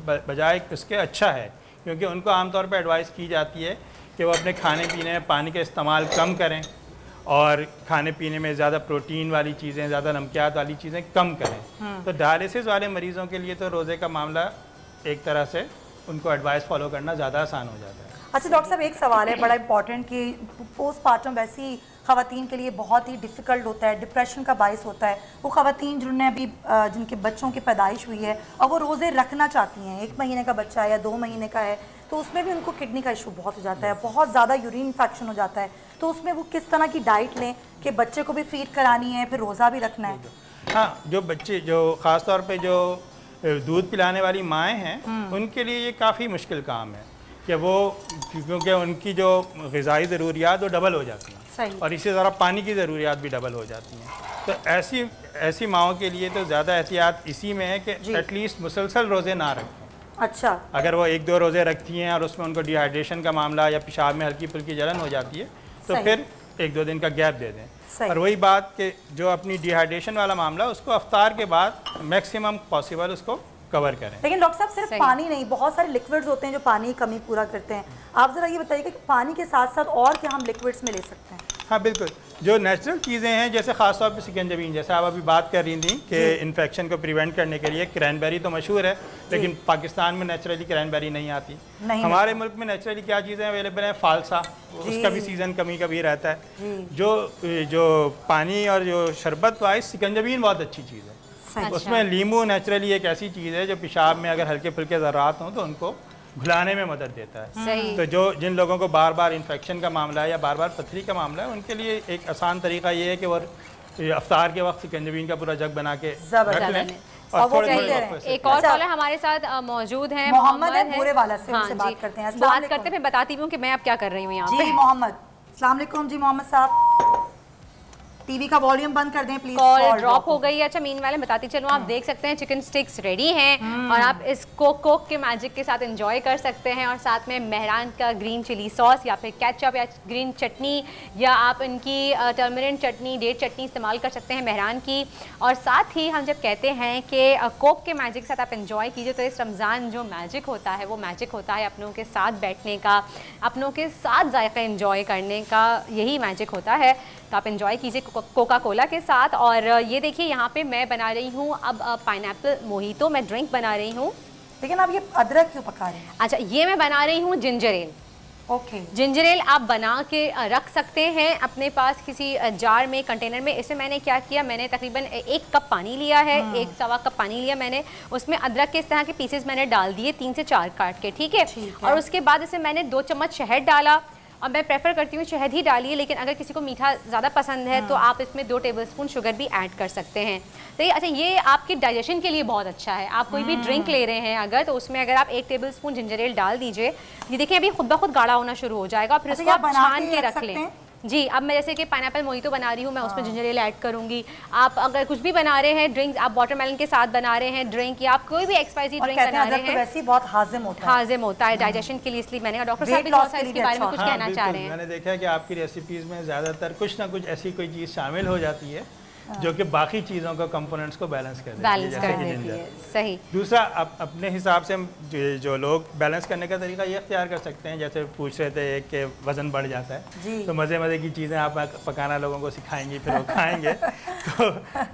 बजाय इसके अच्छा है, क्योंकि उनको आमतौर पर एडवाइस की जाती है कि वो अपने खाने पीने में पानी का इस्तेमाल कम करें और खाने पीने में ज़्यादा प्रोटीन वाली चीज़ें, ज़्यादा नमकियात वाली चीज़ें कम करें। तो डायलिसिस वाले मरीज़ों के लिए तो रोज़े का मामला एक तरह से उनको एडवाइस फॉलो करना ज़्यादा आसान हो जाता है। अच्छा डॉक्टर साहब, एक सवाल है बड़ा इंपॉर्टेंट कि पोस्टमार्टम वैसे ही ख़वातीन के लिए बहुत ही डिफ़िकल्ट होता है, डिप्रेशन का बायस होता है। वो ख़वातीन जिन्होंने अभी जिनके बच्चों की पैदाइश हुई है और वो रोज़े रखना चाहती हैं, 1 महीने का बच्चा है या 2 महीने का है, तो उसमें भी उनको किडनी का इशू बहुत हो जाता है, बहुत ज़्यादा यूरिन इन्फेक्शन हो जाता है, तो उसमें वो किस तरह की डाइट लें कि बच्चे को भी फीड करानी है, फिर रोज़ा भी रखना है? हाँ, जो बच्चे जो ख़ास तौर पे जो दूध पिलाने वाली माएँ हैं उनके लिए ये काफ़ी मुश्किल काम है कि वो, क्योंकि उनकी जो ग़िज़ाई ज़रूरियात वो डबल हो जाती हैं और इसी तरह पानी की ज़रूरियात भी डबल हो जाती हैं। तो ऐसी माओं के लिए तो ज़्यादा एहतियात इसी में है कि एटलीस्ट मुसलसल रोज़े ना रखें। अच्छा, अगर वो 1-2 रोज़े रखती हैं और उसमें उनको डिहाइड्रेशन का मामला या पेशाब में हल्की फुल्की जलन हो जाती है तो फिर 1-2 दिन का गैप दे दें। और वही बात कि जो अपनी डिहाइड्रेशन वाला मामला उसको अफ्तार के बाद मैक्सिमम पॉसिबल उसको कवर करें। लेकिन डॉक्टर साहब सिर्फ पानी नहीं, बहुत सारे लिक्विड्स होते हैं जो पानी की कमी पूरा करते हैं। आप ज़रा ये बताइए कि पानी के साथ साथ और क्या हम लिक्विड्स में ले सकते हैं? हाँ बिल्कुल, जो नेचुरल चीज़ें हैं जैसे ख़ास तौर पे सिकंजबीन, जैसे आप अभी बात कर रही थी कि इन्फेक्शन को प्रिवेंट करने के लिए क्रैनबेरी तो मशहूर है, लेकिन पाकिस्तान में नेचुरली क्रैनबेरी नहीं आती। हमारे मुल्क में नेचुरली क्या चीज़ें अवेलेबल हैं? फालसा, उसका भी सीज़न कभी कभी रहता है। जो पानी और जो शरबत वाइज सिकंजबीन बहुत अच्छी चीज़ है। उसमें लीमू नेचुरली एक ऐसी चीज़ है जो पेशाब में अगर हल्के फुल्के ज़रात हों तो उनको घुलाने में मदद देता है। तो जिन लोगों को बार बार इन्फेक्शन का मामला है या बार बार पथरी का मामला है, उनके लिए एक आसान तरीका ये है कि वो अफ्तार के वक्त सिकंजबीन का पूरा जग बना के रख लें। और एक और कॉलर हमारे साथ मौजूद हैं, मोहम्मद है पूरे वाला से, उनसे बात करते हैं। बात करते मैं बताती हूँ कि मैं अब क्या कर रही हूँ यहाँ पे। मोहम्मद, अस्सलाम वालेकुम जी। मोहम्मद साहब टीवी का वॉल्यूम बंद कर दें प्लीज। कॉल ड्रॉप हो गई है। अच्छा, मीन वाले बताती चलूँ, आप देख सकते हैं चिकन स्टिक्स रेडी हैं और आप इस कोक के मैजिक के साथ एंजॉय कर सकते हैं, और साथ में मेहरान का ग्रीन चिली सॉस या फिर केचप या ग्रीन चटनी या आप इनकी टर्मरिक चटनी, डेट चटनी इस्तेमाल कर सकते हैं मेहरान की। और साथ ही हम जब कहते हैं कि कोक के मैजिक के साथ आप एंजॉय कीजिए, तो इस रमज़ान जो मैजिक होता है वो मैजिक होता है अपनों के साथ बैठने का, अपनों के साथ जायका एंजॉय करने का, यही मैजिक होता है। तो आप एंजॉय कीजिए कोका कोला के साथ। और ये देखिए यहाँ पे मैं बना रही हूँ अब पाइनएप्पल मोहितो, मैं ड्रिंक बना रही हूँ। लेकिन आप ये अदरक क्यों पका रहे हैं? अच्छा, ये मैं बना रही हूँ ginger L. Okay. Ginger L आप बना के रख सकते हैं अपने पास किसी जार में, कंटेनर में। इसमें मैंने क्या किया, मैंने तकरीबन 1 कप पानी लिया है, 1 कप पानी लिया मैंने। उसमें अदरक के इस तरह के पीसेस मैंने डाल दिए 3 से 4 काट के, ठीक है। और उसके बाद इसमें मैंने 2 चम्मच शहद डाला, और मैं प्रेफर करती हूँ शहद ही डालिए, लेकिन अगर किसी को मीठा ज़्यादा पसंद है तो आप इसमें 2 टेबलस्पून शुगर भी ऐड कर सकते हैं। तो ये अच्छा, ये आपके डाइजेशन के लिए बहुत अच्छा है। आप कोई भी ड्रिंक ले रहे हैं अगर, तो उसमें अगर आप 1 टेबलस्पून जिंजर एल डाल दीजिए, ये देखिए अभी खुद ब खुद गाढ़ा होना शुरू हो जाएगा। फिर इसको आप छान के रख लें। जी, अब मैं जैसे कि पाइनएप्पल मोहितो बना रही हूँ, मैं उसमें जिंजर एल ऐड करूँगी। आप अगर कुछ भी बना रहे हैं ड्रिंक, आप वाटरमेलन के साथ बना रहे हैं ड्रिंक, या आप कोई भी एक्सपाइसी ड्रिंक बना रहे हैं, वैसे बहुत हाजिम होता है डाइजेशन के लिए, इसलिए मैंने कहा डॉक्टर साहब भी थोड़ा सा इसके बारे में कुछ कहना चाह रहे हैं। मैंने देखा है कि आपकी रेसिपीज़ में ज़्यादातर कुछ ना कुछ ऐसी कोई चीज़ शामिल हो जाती है जो कि बाकी चीज़ों को कंपोनेंट्स को बैलेंस कर देती है, जैसे कि जिंजर। सही। दूसरा, आप अपने हिसाब से हम जो लोग बैलेंस करने का तरीका ये इख्तियार कर सकते हैं, जैसे पूछ रहे थे कि वज़न बढ़ जाता है, तो मज़े की चीज़ें आप पकाना लोगों को सिखाएंगी, फिर वो खाएंगे। तो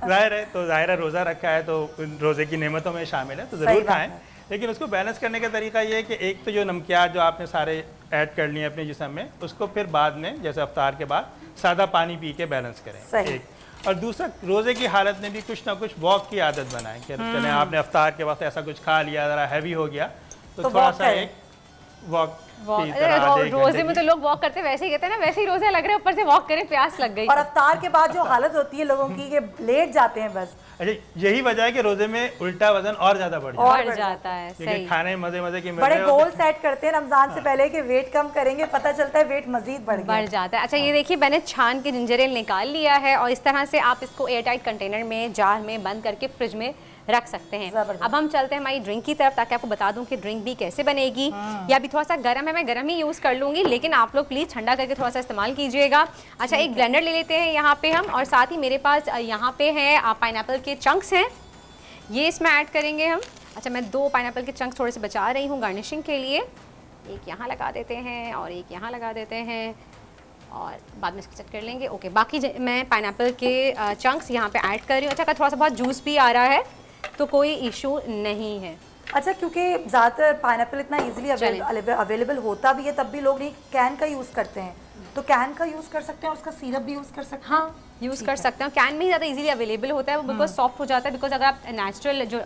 ज़ाहिर है रोज़ा रखा है तो रोज़े की नेमतों में शामिल है, तो ज़रूर खाएँ। लेकिन उसको बैलेंस करने का तरीका ये है कि एक तो जो नमकियात जो आपने सारे ऐड कर लिए अपने जिस्म में, उसको फिर बाद में जैसे अफ्तार के बाद सादा पानी पी के बैलेंस करें, एक। और दूसरा, रोज़े की हालत में भी कुछ ना कुछ वॉक की आदत बनाएं कि चले आपने अफ्तार के वक्त ऐसा कुछ खा लिया, ज़रा हैवी हो गया, तो थोड़ा सा एक वॉक। रोजे में तो लोग वॉक करते वैसे ही कहते हैं ना, वैसे ही रोजे लग रहे हैं, ऊपर से वॉक करें, प्यास लग गई। और अफ्तार के बाद जो हालत होती है लोगों की, कि लेट जाते हैं बस। अच्छा, यही वजह है कि रोजे में उल्टा वजन और ज्यादा बढ़ जाता है। सही। खाने मजे की बड़े गोल सेट करते हैं रमजान से पहले कि वेट कम करेंगे, पता चलता है वेट मजीद बढ़ जाता है। अच्छा, ये देखिए मैंने छान के जिंजर एल निकाल लिया है, और इस तरह से आप इसको एयरटाइट कंटेनर में, जार में बंद करके फ्रिज में रख सकते हैं। अब हम चलते हैं हमारी ड्रिंक की तरफ, ताकि आपको बता दूं कि ड्रिंक भी कैसे बनेगी। या अभी थोड़ा सा गर्म है, मैं गर्म ही यूज़ कर लूँगी, लेकिन आप लोग प्लीज़ ठंडा करके थोड़ा सा इस्तेमाल कीजिएगा। अच्छा, एक ब्लेंडर ले लेते हैं यहाँ पे हम, और साथ ही मेरे पास यहाँ पे है पाइनएप्पल के चंक्स हैं, ये इसमें ऐड करेंगे हम। अच्छा, मैं 2 पाइनएप्पल के चंक्स थोड़े से बचा रही हूँ गार्निशिंग के लिए। एक यहाँ लगा देते हैं और एक यहाँ लगा देते हैं, और बाद में इसको सेट कर लेंगे। ओके, बाकी मैं पाइनएप्पल के चंक्स यहाँ पे ऐड कर रही हूँ। अच्छा, थोड़ा सा बहुत जूस भी आ रहा है, तो कोई इशू नहीं है। अच्छा, क्योंकि ज़्यादातर पाइनएप्पल इतना इजीली अवेलेबल होता भी है, तब भी लोग नहीं कैन का यूज़ करते हैं, तो कैन का यूज़ कर सकते हैं, उसका सिरप भी यूज़ कर सकते हैं। हाँ, यूज़ कर सकते हैं। कैन में ही ज़्यादा इजीली अवेलेबल होता है, वो बिकॉज सॉफ्ट हो जाता है। बिकॉज अगर आप नेचुरल जो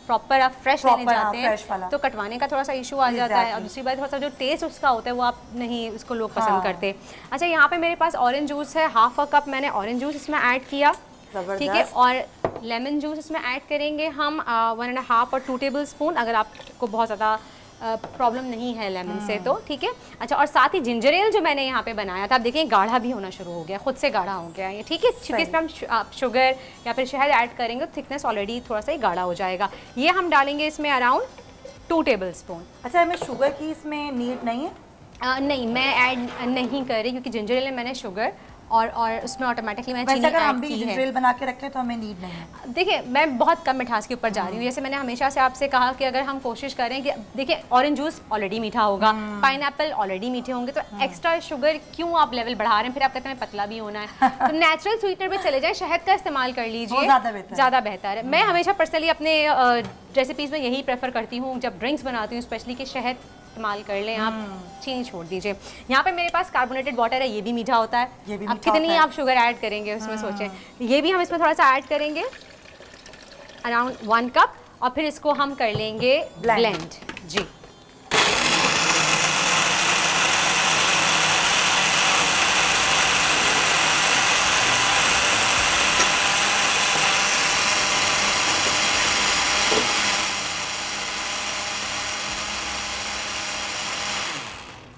प्रॉपर आप फ्रेश लेने जाते हैं तो कटवाने का थोड़ा सा इशू आ जाता है, और दूसरी बात थोड़ा सा जो टेस्ट उसका होता है वो आप नहीं, उसको लोग पसंद करते। अच्छा, यहाँ पे मेरे पास ऑरेंज जूस है, 1/2 कप मैंने ऑरेंज जूस इसमें ऐड किया, ठीक है। और लेमन जूस इसमें ऐड करेंगे हम 1.5 और 2 टेबलस्पून, अगर आपको बहुत ज़्यादा प्रॉब्लम नहीं है लेमन से तो, ठीक है। अच्छा, और साथ ही जिंजर एल जो मैंने यहाँ पे बनाया था, आप देखिए गाढ़ा भी होना शुरू हो गया, खुद से गाढ़ा हो गया है, ठीक है। क्योंकि इसमें हम शुगर या फिर शहद ऐड करेंगे तो थिकनेस ऑलरेडी थोड़ा सा ही गाढ़ा हो जाएगा। ये हम डालेंगे इसमें अराउंड 2 टेबलस्पून। अच्छा, हमें शुगर की इसमें नीड नहीं है? नहीं, मैं ऐड नहीं कर रही, क्योंकि जिंजर एल में मैंने शुगर और उसमें ऑटोमेटिकली मैंने चीनी ऐड की है। जिंजर एल बना के रखें तो हमें नीड नहीं है। देखिए, मैं बहुत कम मिठास के ऊपर जा रही हूँ। जैसे मैंने हमेशा से आपसे कहा कि अगर हम कोशिश करें कि देखिए ऑरेंज जूस ऑलरेडी मीठा होगा, पाइनएप्पल ऑलरेडी मीठे होंगे, तो एक्स्ट्रा शुगर क्यों आप लेवल बढ़ा रहे हैं? फिर आप कहते हैं पतला भी होना है, तो नेचुरल स्वीटनर पे चले जाए, शहद का इस्तेमाल कर लीजिए, ज़्यादा बेहतर है। मैं हमेशा पर्सनली अपने रेसिपीज़ में यही प्रेफर करती हूँ, जब ड्रिंक्स बनाती हूँ स्पेशली, कि शहद इस्तेमाल कर लें, आप चीनी छोड़ दीजिए। यहाँ पे मेरे पास कार्बोनेटेड वाटर है, ये भी मीठा होता है। अब कितनी आप शुगर ऐड करेंगे उसमें सोचें, ये भी हम इसमें थोड़ा सा ऐड करेंगे, अराउंड 1 कप, और फिर इसको हम कर लेंगे ब्लेंड। जी,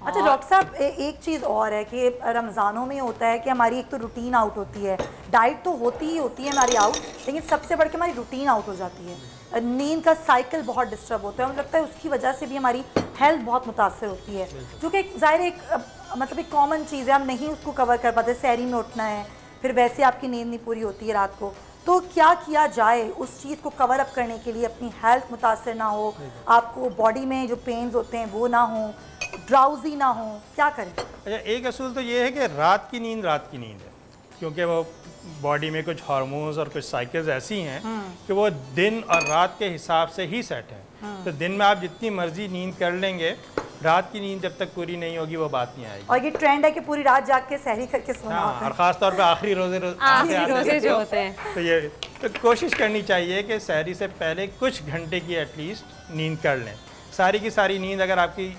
अच्छा डॉक्टर साहब, एक चीज़ और है कि रमज़ानों में होता है कि हमारी एक तो रूटीन आउट होती है, डाइट तो होती ही होती है हमारी आउट, लेकिन सबसे बढ़ के हमारी रूटीन आउट हो जाती है, नींद का साइकिल बहुत डिस्टर्ब होता है। मुझे लगता है उसकी वजह से भी हमारी हेल्थ बहुत मुतासर होती है, जो कि ज़ाहिर एक कॉमन चीज़ है, हम नहीं उसको कवर कर पाते। सहरी में उठना है, फिर वैसे आपकी नींद नहीं पूरी होती है रात को, तो क्या किया जाए उस चीज़ को कवर अप करने के लिए, अपनी हेल्थ मुतासर ना हो, आपको बॉडी में जो पेन्स होते हैं वो ना हो, ड्राउजी ना हो, क्या करें? अच्छा, एक असूल तो ये है कि रात की नींद है, क्योंकि वो बॉडी में कुछ हार्मोन्स और कुछ साइकिल्स ऐसी हैं कि वो दिन और रात के हिसाब से ही सेट है। तो दिन में आप जितनी मर्जी नींद कर लेंगे, रात की नींद जब तक पूरी नहीं होगी वो बात नहीं आएगी। और ये ट्रेंड है कि पूरी रात जाग के सहरी करके सोना होता है। और ख़ास तौर पे आखिरी रोजे जो होते हैं, तो ये तो कोशिश करनी चाहिए कि सहरी से पहले कुछ घंटे की एटलीस्ट नींद कर लें। सारी की सारी नींद अगर आपकी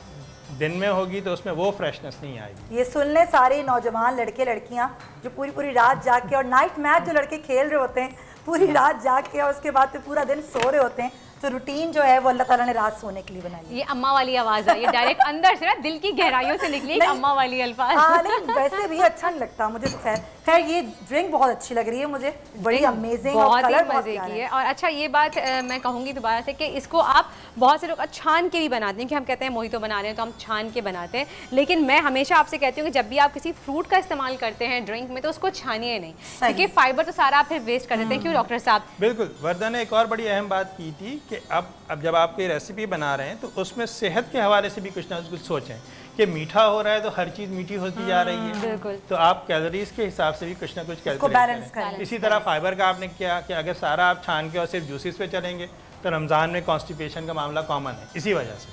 दिन में होगी तो उसमें वो फ्रेशनेस नहीं आएगी। ये सुन लें सारे नौजवान लड़के लड़कियां जो पूरी पूरी रात जाग के, और नाइट मैच जो लड़के खेल रहे होते हैं पूरी रात जाग के, और उसके बाद फिर पूरा दिन सो रहे होते हैं, तो रूटीन जो है वो अल्लाह ताला ने रात सोने के लिए बनाई है। ये अम्मा वाली आवाज़ आई है, डायरेक्ट अंदर से ना दिल की गहराइयों से निकली अम्मा वाली अल्फाज। लेकिन वैसे भी अच्छा नहीं लगता मुझे तो। खैर ये ड्रिंक बहुत अच्छी लग रही है मुझे, बड़ी अमेजिंग, बहुत ही मजे की है। और अच्छा ये बात मैं कहूँगी दोबारा से कि इसको आप बहुत से लोग छान के भी बनाते हैं, कि हम कहते हैं मोहितो बना रहे हैं तो हम छान के बनाते हैं, लेकिन मैं हमेशा आपसे कहती हूँ कि जब भी आप किसी फ्रूट का इस्तेमाल करते हैं ड्रिंक में तो उसको छानिए नहीं, क्योंकि फाइबर तो सारा आप फिर वेस्ट कर देते हैं। क्यों डॉक्टर साहब? बिल्कुल, वर्दा ने एक और बड़ी अहम बात की थी कि अब जब आप कोई रेसिपी बना रहे हैं तो उसमें सेहत के हवाले से भी कुछ ना कुछ सोचें कि मीठा हो रहा है तो हर चीज़ मीठी होती जा रही है, तो आप कैलोरीज के हिसाब से भी कुछ ना कुछ कैलकुलेट करें। इसी तरह फाइबर का आपने किया कि अगर सारा आप छान के और सिर्फ जूसेस पे चलेंगे तो रमज़ान में कॉन्स्टिपेशन का मामला कॉमन है इसी वजह से।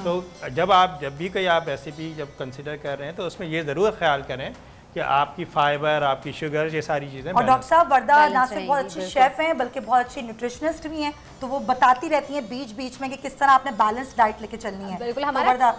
तो जब भी कोई आप रेसिपी जब कंसिडर कर रहे हैं तो उसमें ये ज़रूर ख्याल करें कि आपकी फाइबर, आपकी शुगर, ये सारी चीज़ें। और डॉक्टर साहब वर्दा ना सिर्फ बहुत अच्छी शेफ़ हैं बल्कि बहुत अच्छी न्यूट्रिशनिस्ट भी हैं, तो वो बताती रहती हैं बीच बीच में कि किस तरह आपने बैलेंस डाइट लेके चलनी है। बिल्कुल, हमारा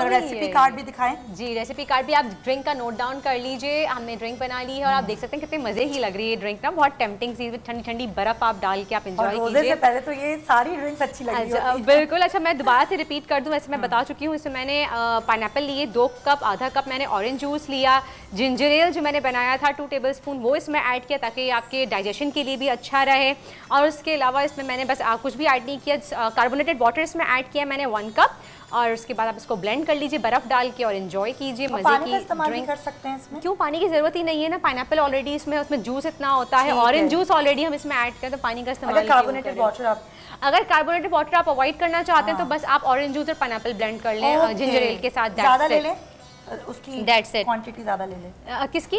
रेसिपी कार्ड भी दिखाएं। जी, रेसिपी कार्ड भी आप ड्रिंक का नोट डाउन कर लीजिए। हमने ड्रिंक बना ली है और आप देख सकते हैं कितने मजे ही लग रही है ड्रिंक ना, बहुत टेम्पटिंग सी, ठंडी ठंडी बर्फ आप डाल के आप एंजॉय कीजिए। पहले तो ये सारी ड्रिंक्स अच्छी लग रही है। बिल्कुल। अच्छा मैं दोबारा से रिपीट कर दूं, वैसे मैं बता चुकी हूँ। इसमें मैंने पाइनएप्पल लिए 2 कप, आधा कप मैंने ऑरेंज जूस लिया, जिंजर एल जो मैंने बनाया था 2 टेबलस्पून वो इसमें ऐड किया ताकि आपके डाइजेशन के लिए भी अच्छा रहे। और उसके अलावा इसमें मैंने बस कुछ भी ऐड नहीं किया, कार्बोनेटेड वाटर इसमें ऐड किया मैंने 1 कप। और उसके बाद आप इसको ब्लेंड कर लीजिए बर्फ डाल के और एंजॉय कीजिए मजे की ड्रिंक। कर सकते हैं इसमें? क्यों, पानी की जरूरत ही नहीं है ना, पाइनएप्पल ऑलरेडी इसमें, उसमें जूस इतना होता है, ऑरेंज जूस ऑलरेडी हम इसमें ऐड करें तो पानी का इस्तेमाल। कार्बोनेटेड वाटर अगर कार्बोनेटेड वाटर आप अवॉइड करना चाहते हैं तो बस आप ऑरेंज जूस और पाइनएप्पल ब्लेंड कर लें जिंजर एल के साथ। ज़्यादा ले लें उसकी क्वांटिटी ज़्यादा ले लें। किसकी?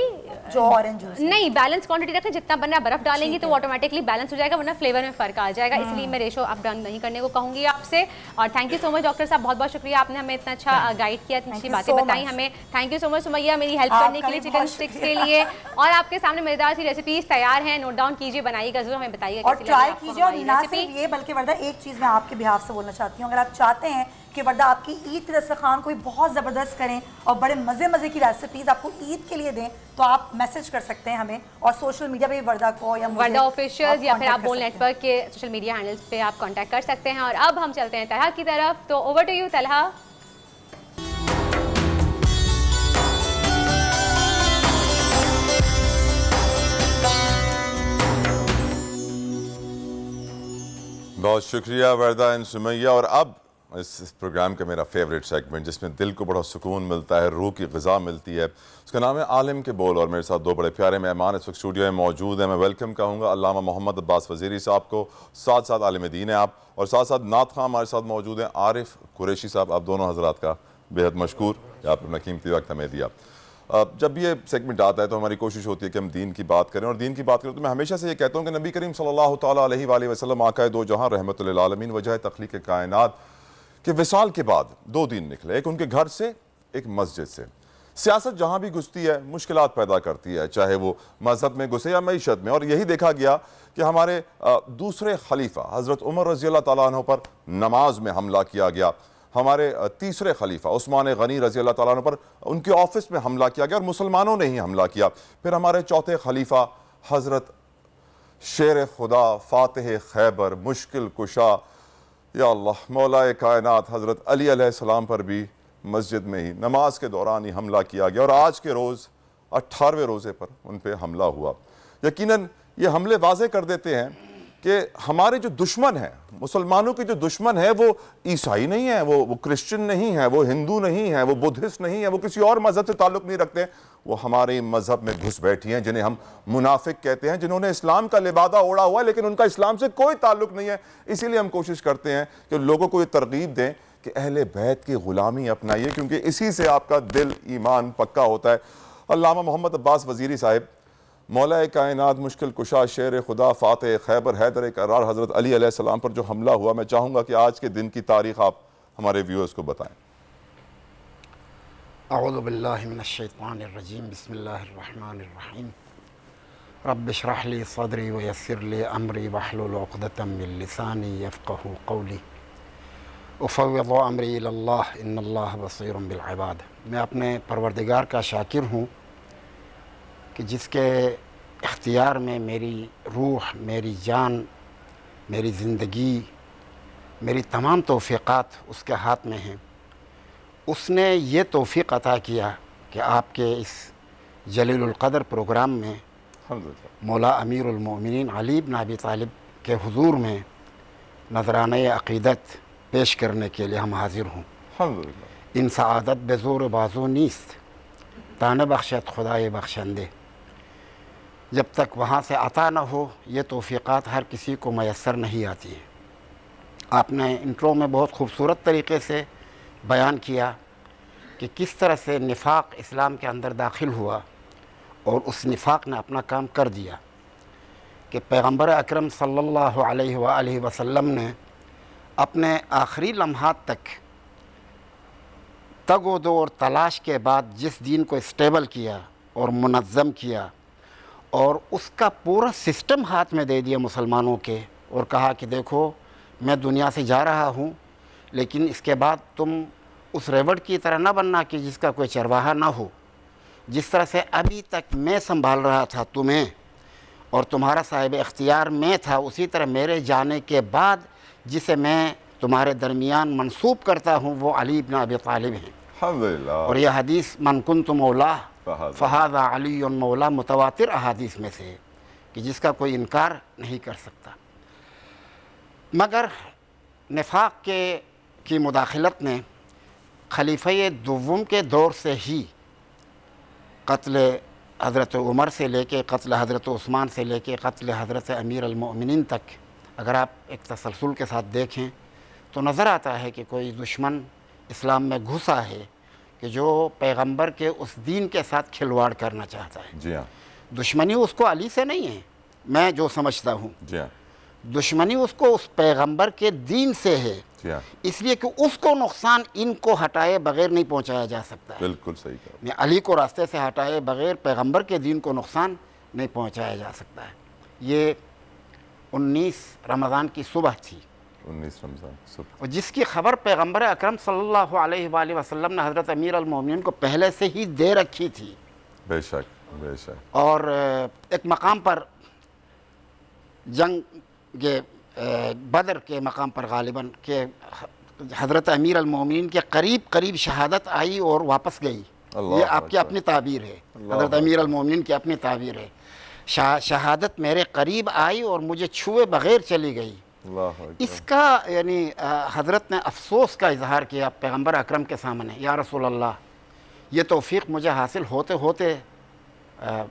जो ऑरेंज जूस। नहीं, बैलेंस क्वांटिटी रखें, जितना बनना है बर्फ डालेंगे तो ऑटोमेटिकली बैलेंस हो जाएगा, वरना फ्लेवर में फ़र्क आ जाएगा। इसलिए मैं रेशो अप डाउन नहीं करने को कहूँगी आपसे। और thank you so much doctor साहब, बहुत बहुत शुक्रिया, आपने हमें इतना अच्छा गाइड किया, इतनी अच्छी बातें बताई हमें। Thank you so much Sumaiya मेरी हेल्प करने के लिए चिकन स्टिक्स के लिए। और आपके सामने मज़ेदार सी रेसिपीज तैयार हैं, नोट डाउन कीजिए, बनाइएगा जरूर, हमें बताइएगा और ट्राई कीजिए। और ना सिर्फ ये बल्कि वर्दा एक चीज़ मैं आपके बिहाफ से बोलना चाहती हूँ, अगर आप चाहते हैं कि वर्दा आपकी ईद के दस्तरखान कोई बहुत ज़बरदस्त करें और बड़े मज़े की रेसिपीज़ आपको ईद के लिए दें तो आप मैसेज कर सकते हैं हमें, और सोशल मीडिया पे वर्दा को या वर्दा ऑफिशियल या फिर आप बोल नेटवर्क के सोशल मीडिया हैंडल्स पे आप कांटेक्ट कर सकते हैं। और अब हम चलते हैं तलहा की तरफ, तो ओवर टू यू तलहा। बहुत शुक्रिया वर्दा एंड सुमैया। और अब इस प्रोग्राम का मेरा फेवरेट सेगमेंट जिसमें दिल को बड़ा सुकून मिलता है, रूह की ग़िज़ा मिलती है, उसका नाम है आलिम के बोल। और मेरे साथ 2 बड़े प्यारे मेहमान इस वक्त स्टूडियो में मौजूद हैं। मैं वेलकम कहूँगा अल्लामा मोहम्मद अब्बास वज़ीरी साहब को, साथ साथ आलिम दीन है आप, और साथ साथ नात खां हमारे साथ मौजूद हैं, आरिफ कुरैशी साहब। आप दोनों हज़रात का बेहद मशकूर, आपने अपना कीमती वक्त हमें दिया। जब ये सेगमेंट आता है तो हमारी कोशिश होती है कि हम दीन की बात करें, और दीन की बात करें तो मैं हमेशा से ये कहता हूँ कि नबी करीम सल्लल्लाहु तआला अलैहि वसल्लम आका दो जहां रहमतुल लिल आलमीन वजह तख्लीक़ कायनात के विसाल के बाद 2 दिन निकले, एक उनके घर से, एक मस्जिद से। सियासत जहाँ भी घुसती है मुश्किलात पैदा करती है, चाहे वो मज़हब में घुसे या मईशत में। और यही देखा गया कि हमारे दूसरे खलीफा हज़रत उमर रज़ी अल्लाह तआला अन्हु पर नमाज में हमला किया गया, हमारे तीसरे खलीफा उस्मान गनी रज़ी अल्लाह तआला अन्हु पर उनके ऑफिस में हमला किया गया और मुसलमानों ने ही हमला किया। फिर हमारे चौथे खलीफा हज़रत शेर खुदा फ़ातिह खैबर मुश्किल कुशा या अल्लाह मौलाए कायनात हज़रत अली अलैहिस्सलाम पर भी मस्जिद में ही नमाज के दौरान ही हमला किया गया। और आज के रोज़ 18वें रोज़े पर उन पर हमला हुआ। यकीनन ये हमले वाज़े कर देते हैं कि हमारे जो दुश्मन हैं, मुसलमानों के जो दुश्मन है, वो ईसाई नहीं है, वो क्रिश्चियन नहीं है, वो हिंदू नहीं है, वो बुद्धिस्ट नहीं है, वो किसी और मज़हब से ताल्लुक़ नहीं रखते, वो हमारे मज़हब में घुस बैठी हैं, जिन्हें हम मुनाफिक कहते हैं, जिन्होंने इस्लाम का लिबादा ओढ़ा हुआ है लेकिन उनका इस्लाम से कोई ताल्लुक़ नहीं है। इसीलिए हम कोशिश करते हैं कि लोगों को ये तरगीब दें कि अहले बैत की ग़ुलामी अपनाइए, क्योंकि इसी से आपका दिल ईमान पक्का होता है। अल्लामा मोहम्मद अब्बास वज़ीरी साहिब, मौला कायनात मुश्किल कुशा शेर खुदा फ़ातिह खैबर हैदर करार हज़रत अली अलैहिस्सलाम पर जो हमला हुआ, मैं चाहूँगा कि आज के दिन की तारीख़ आप हमारे व्यूअर्स को बताएं। अऊज़ु बिल्लाहि मिनश्शैतानिर रजीम, बिस्मिल्लाहिर्रहमानिर रहीम, रब्बि इश्रह ली सदरी व यस्सिर ली अमरी वहलुल उक़दतम मिन लिसानी यफ़क़हू क़ौली उफ़व्विज़ु अमरी इलल्लाह इन्नल्लाह बसीरुम बिल इबाद। मैं अपने परवरदिगार का शाकिर हूँ कि जिसके इख्तियार में मेरी रूह, मेरी जान, मेरी ज़िंदगी, मेरी तमाम तौफ़ीक़ात उसके हाथ में हैं। उसने ये तौफ़ीक़ अता किया कि आपके इस जलीलुल क़द्र प्रोग्राम में मौला अमीरुल मोमिनीन अली इब्न अबी तालिब के हुज़ूर में नज़राने अक़ीदत पेश करने के लिए हम हाज़िर हूँ। इन सआदत बेज़ोर बाज़ो नीस्त ताने बख्शत खुदाए बख्शंदे। जब तक वहाँ से अता न हो ये तौफ़ीक़ात हर किसी को मैसर नहीं आती हैं। आपने इंट्रो में बहुत खूबसूरत तरीक़े से बयान किया कि किस तरह से निफ़ाक़ इस्लाम के अंदर दाखिल हुआ और उस निफ़ाक़ ने अपना काम कर दिया कि पैगम्बर अकरम सल्लल्लाहु अलैहि वसल्लम ने अपने आखिरी लम्हात तक तगो दो और तलाश के बाद जिस दीन को स्टेबल किया और मुनज़्ज़म किया और उसका पूरा सिस्टम हाथ में दे दिया मुसलमानों के, और कहा कि देखो मैं दुनिया से जा रहा हूँ, लेकिन इसके बाद तुम उस रेवड़ की तरह ना बनना कि जिसका कोई चरवाहा ना हो। जिस तरह से अभी तक मैं संभाल रहा था तुम्हें और तुम्हारा साहिब इख्तियार मैं था, उसी तरह मेरे जाने के बाद जिसे मैं तुम्हारे दरमियान मंसूब करता हूँ वो अली इब्न अबी तालिब हैं। अल्हम्दुलिल्लाह। और यह हदीस मन कुन्तु मौला फ़हाज़ा अली मौला मुतवातिर अहादीस में से कि जिसका कोई इनकार नहीं कर सकता। मगर निफ़ाक़ की मुदाखलत ने खलीफ़े दुव्वम के दौर से ही क़त्ल हज़रत उमर से लेके क़त्ल हज़रत उस्मान से लेके क़त्ल हज़रत अमीर अल-मोमिनीन तक अगर आप एक तसलसल के साथ देखें तो नज़र आता है कि कोई दुश्मन इस्लाम में घुसा है कि जो पैगंबर के उस दीन के साथ खिलवाड़ करना चाहता है। जी हाँ। दुश्मनी उसको अली से नहीं है, मैं जो समझता हूँ। जी हाँ। दुश्मनी उसको उस पैगंबर के दीन से है, इसलिए कि उसको नुकसान इनको हटाए बगैर नहीं पहुँचाया जा सकता है। बिल्कुल सही कहा। अली को रास्ते से हटाए बगैर पैगंबर के दीन को नुकसान नहीं पहुँचाया जा सकता है। ये 19 रमज़ान की सुबह थी, 19 रमज़ान सुबह, और जिसकी खबर पैगंबर अकरम सल्लल्लाहु अलैहि वसल्लम ने हज़रत अमीर अल-मोमिनीन को पहले से ही दे रखी थी। बेशक बेशक। और एक मकाम पर जंग के बदर के मकाम पर गालिबन के हज़रत अमीर अल-मोमिनीन के करीब करीब शहादत आई और वापस गई। ये आपकी अपनी ताबीर है, हज़रत अमीर अल-मोमिनीन की अपनी ताबीर है। शहादत मेरे करीब आई और मुझे छुए बगैर चली गई। इसका यानी हज़रत ने अफसोस का इजहार किया पैगंबर अकरम के सामने, या रसूल अल्लाह ये तौफ़ीक़ मुझे हासिल होते होते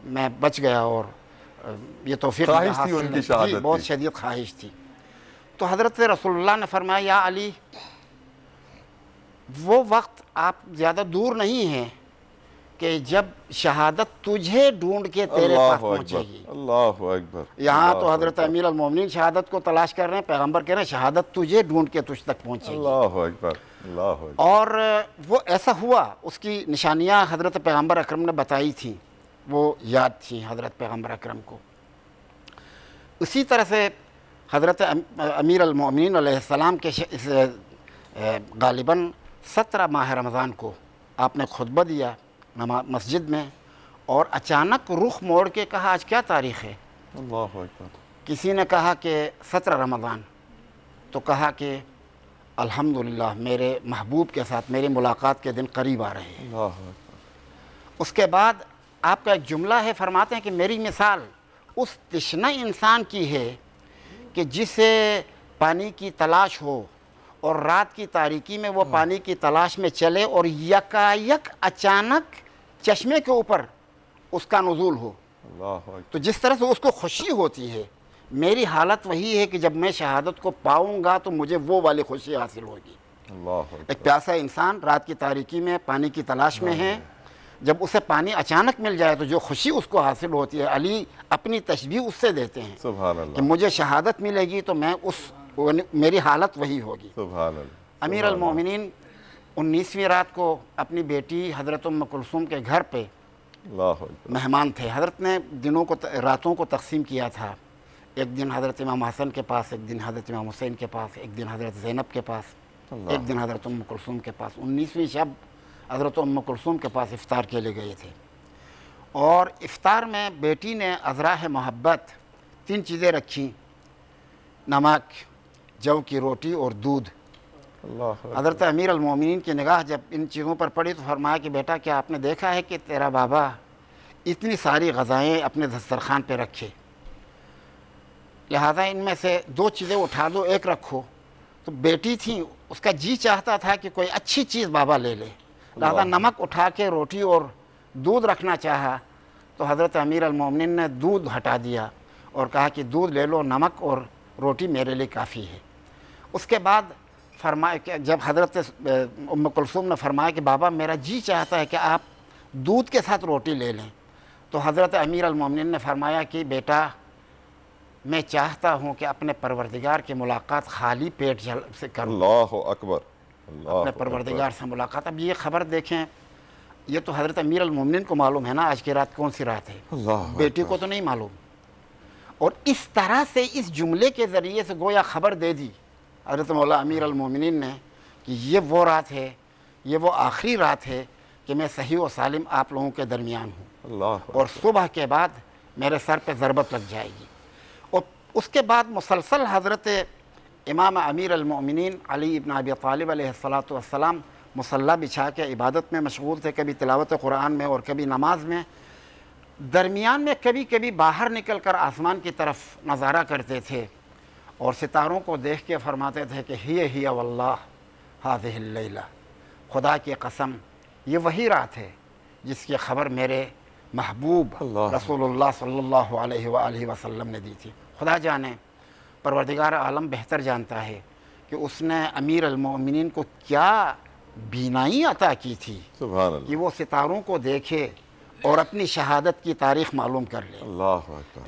मैं बच गया और ये तौफ़ीक़ बहुत शदीद ख्वाहिश थी। तो हज़रत रसूलुल्लाह ने फरमाया, या अली वो वक्त आप ज़्यादा दूर नहीं हैं कि जब शहादत तुझे ढूंढ के तेरे पास पहुँचेगी। अल्लाहु अकबर। यहाँ तो हज़रत अमीर अल-मोमिनीन शहादत को तलाश कर रहे हैं, पैगंबर कह रहे हैं शहादत तुझे ढूंढ के तुझ तक पहुँचेगी। अल्लाहु अकबर, अल्लाहु अकबर। और वो ऐसा हुआ, उसकी निशानियाँ हज़रत पैगंबर अकरम ने बताई थी, वो याद थी हज़रत पैगंबर अकरम को। उसी तरह से हज़रत अमीर अल-मोमिनीन अलैहिस्सलाम के इस गालिबन 17 माह रमज़ान को आपने खुतबा दिया मस्जिद में, और अचानक रुख मोड़ के कहा आज क्या तारीख़ है। अल्लाहु अकबर। किसी ने कहा कि 17 रमज़ान, तो कहा कि अल्हम्दुलिल्लाह मेरे महबूब के साथ मेरी मुलाकात के दिन करीब आ रहे हैं। उसके बाद आपका एक जुमला है, फरमाते हैं कि मेरी मिसाल उस तिश्ना इंसान की है कि जिसे पानी की तलाश हो और रात की तारीकी में वो पानी की तलाश में चले और यकायक अचानक चश्मे के ऊपर उसका नुज़ूल हो। तो जिस तरह से उसको खुशी होती है, मेरी हालत वही है कि जब मैं शहादत को पाऊंगा तो मुझे वो वाली खुशी हासिल होगी। एक प्यासा इंसान रात की तारीकी में पानी की तलाश में है, जब उसे पानी अचानक मिल जाए तो जो खुशी उसको हासिल होती है, अली अपनी तशबीह उससे देते हैं सुभान अल्लाह कि मुझे शहादत मिलेगी तो मैं मेरी हालत वही होगी। सुभान अल्लाह। अमीर अल मोमिनीन 19वीं रात को अपनी बेटी हज़रत उम्म कुलसूम के घर पे मेहमान थे। हज़रत ने दिनों को रातों को तकसीम किया था। एक दिन हज़रत इमाम हसन के पास, एक दिन हज़रत इमाम हुसैन के पास, एक दिन हज़रत ज़ैनब के पास, एक दिन हज़रत उम्म कुलसूम के पास। 19वीं शब हज़रत उम्म कुलसूम के पास इफ्तार के लिए गए थे और इफ्तार में बेटी ने अज़राह मोहब्बत 3 चीज़ें रखी, नमक, जव की रोटी और दूध। हज़रत अमीर अल-मोमिनीन की निगाह जब इन चीज़ों पर पड़ी तो फरमाया कि बेटा क्या आपने देखा है कि तेरा बाबा इतनी सारी ग़ज़ाएँ अपने दस्तरखान पे रखे, लिहाजा इनमें से 2 चीज़ें उठा दो, एक रखो। तो बेटी थी, उसका जी चाहता था कि कोई अच्छी चीज़ बाबा ले ले, लिहाजा नमक उठा के रोटी और दूध रखना चाहा। तो हज़रत अमीर अल-मोमिनीन ने दूध हटा दिया और कहा कि दूध ले लो, नमक और रोटी मेरे लिए काफ़ी है। उसके बाद फरमाया कि जब हज़रत उम्म कुलसूम ने फरमाया कि बाबा मेरा जी चाहता है कि आप दूध के साथ रोटी ले लें, तो हज़रत अमीर अल-मोमिनीन ने फरमाया कि बेटा मैं चाहता हूँ कि अपने परवरदिगार की मुलाकात खाली पेट से करूँ। अल्लाहु अकबर। अपने परवरदिगार से मुलाकात। अब ये ख़बर देखें, ये तो हज़रत अमीर अल-मोमिनीन को मालूम है ना आज की रात कौन सी रात है, बेटी को तो नहीं मालूम। और इस तरह से इस जुमले के ज़रिए से गोया ख़बर दे दी हज़रत मौला अमीर अल-मोमिनीन ने कि ये वो रात है, ये वो आखिरी रात है कि मैं सही व सालिम आप लोगों के दरमियान हूँ और सुबह के बाद मेरे सर पे ज़रबत लग जाएगी। और उसके बाद मुसलसल हज़रत इमाम अमीर अल-मोमिनीन अली इब्न अबी तालिब अलैहिस्सलातु वस्सलाम मुसल्ला बिछा के इबादत में मशगूल थे, कभी तिलावत कुरान में और कभी नमाज में। दरमियान में कभी कभी बाहर निकल कर आसमान की तरफ नज़ारा करते थे और सितारों को देख के फरमाते थे कि हिय वल्लाह हाज़िहिल लैला, खुदा की कसम ये वही रात है जिसकी ख़बर मेरे महबूब रसूलुल्लाह सल्लल्लाहु अलैहि वसल्लम ने दी थी। खुदा जाने, परवरदिगार आलम बेहतर जानता है कि उसने अमीर अल-मोमिनीन को क्या बीनाई अता की थी कि वो सितारों को देखे और अपनी शहादत की तारीख़ मालूम कर ले। अल्लाह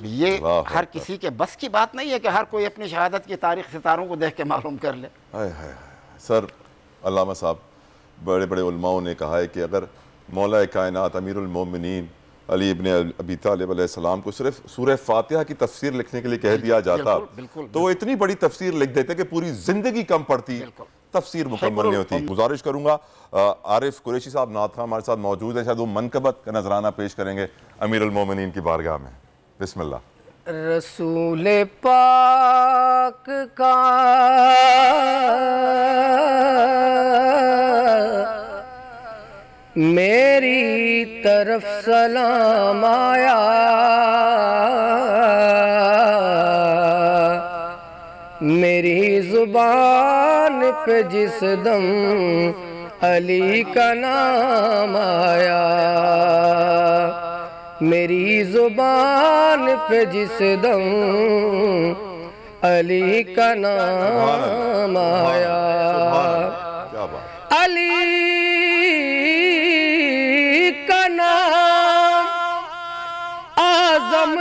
ये हर किसी के बस की बात नहीं है कि हर कोई अपनी शहादत की तारीख़ सितारों को देख के मालूम कर ले। सर अल्लामा साहब, बड़े बड़े उलमाओं ने कहा है कि अगर मौला कायनात अमीरुल मोमिनीन अली इब्न अबी तालिब अलैहिस्सलाम को सिर्फ सूरह फातिहा की तफसीर लिखने के लिए कह दिया जाता तो वो इतनी बड़ी तफसीर लिख देते कि पूरी जिंदगी कम पड़ती, तफसीर मुकम्मल नहीं होती। गुजारिश करूंगा आरिफ कुरैशी साहब नात खां हमारे साथ मौजूद है, शायद वो मनकबत का नजराना पेश करेंगे अमीरुल मोमिनीन की बारगाह में। बिस्मिल्लाह। रसूल पाक का मेरी तरफ सलाम आया, मेरी जुबान पे जिस दम अली का नाम आया, मेरी जुबान पे जिस दम अली का नाम आया, अली का नाम आज़म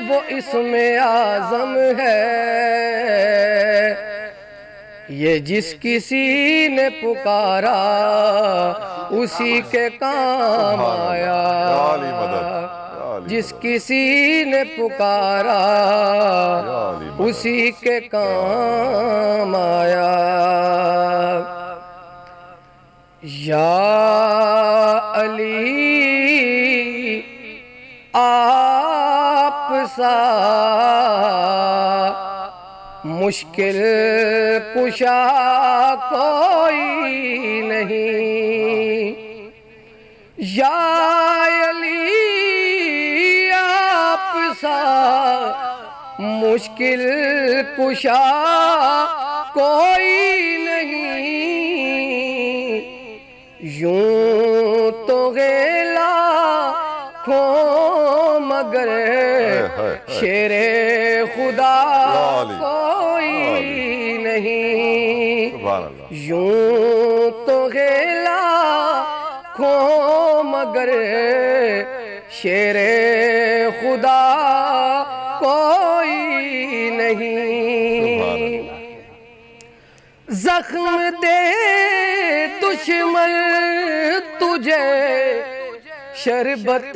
वो इसमें आज़म है, ये जिस किसी ने पुकारा उसी के काम आया, जिस किसी ने पुकारा उसी के काम आया। या अली आप सा मुश्किल कुशा कोई नहीं, या अली आप सा मुश्किल कुशा कोई नहीं, यूं तो गेला खो मगर शेरे खुदा कोई नहीं, यूं तो गेला खो मगर शेरे खुदा कोई नहीं। जख्म दे दुश्मन तुझे शरबत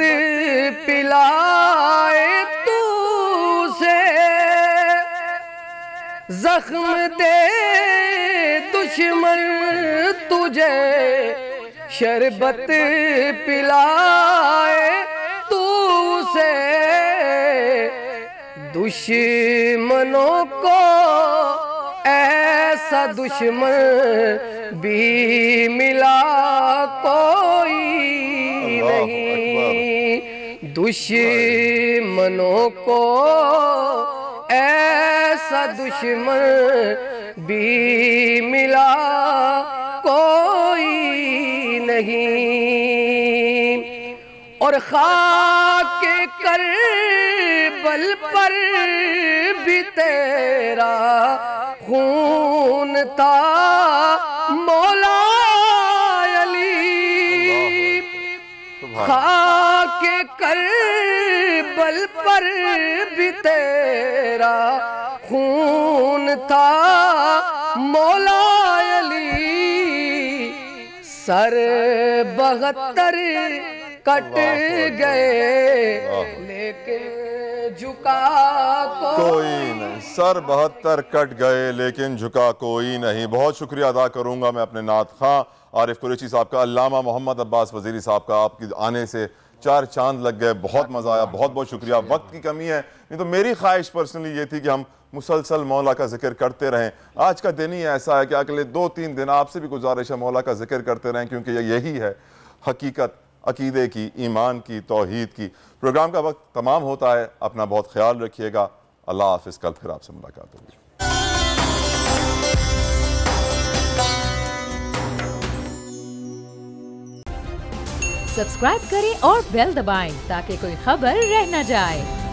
पिलाए तू से, जख्म दे दुश्मन तुझे शरबत पिलाए तू से, दुश्मनों को ऐसा दुश्मन भी मिला कोई नहीं। दुश्मनों को ऐसा दुश्मन भी मिला कोई नहीं। और खाक करबल पर भी तेरा खून था मौला अली, खाक करबल पर भी तेरा खून था मौला अली। सर 72 कट गए लेकिन झुका कोई नहीं। सर 72 कट गए लेकिन झुका कोई नहीं। बहुत शुक्रिया अदा करूंगा मैं अपने नात खां आरिफ कुरैशी साहब का, अल्लामा मोहम्मद अब्बास वजीरी साहब का। आपकी आने से 4 चांद लग गए, बहुत मजा आया, बहुत बहुत शुक्रिया। वक्त की कमी है, नहीं तो मेरी ख्वाहिश पर्सनली ये थी कि हम मुसलसल मौला का जिक्र करते रहें। आज का दिन ही ऐसा है कि अगले 2-3 दिन आपसे भी गुजारिश है मौला का जिक्र करते रहें, क्योंकि यही है हकीकत अकीदे की, ईमान की, तौहीद की। प्रोग्राम का वक्त तमाम होता है, अपना बहुत ख्याल रखिएगा। अल्लाह हाफिज़। कल फिर आपसे मुलाकात होगी। सब्सक्राइब करें और बेल दबाएं ताकि कोई खबर रह न जाए।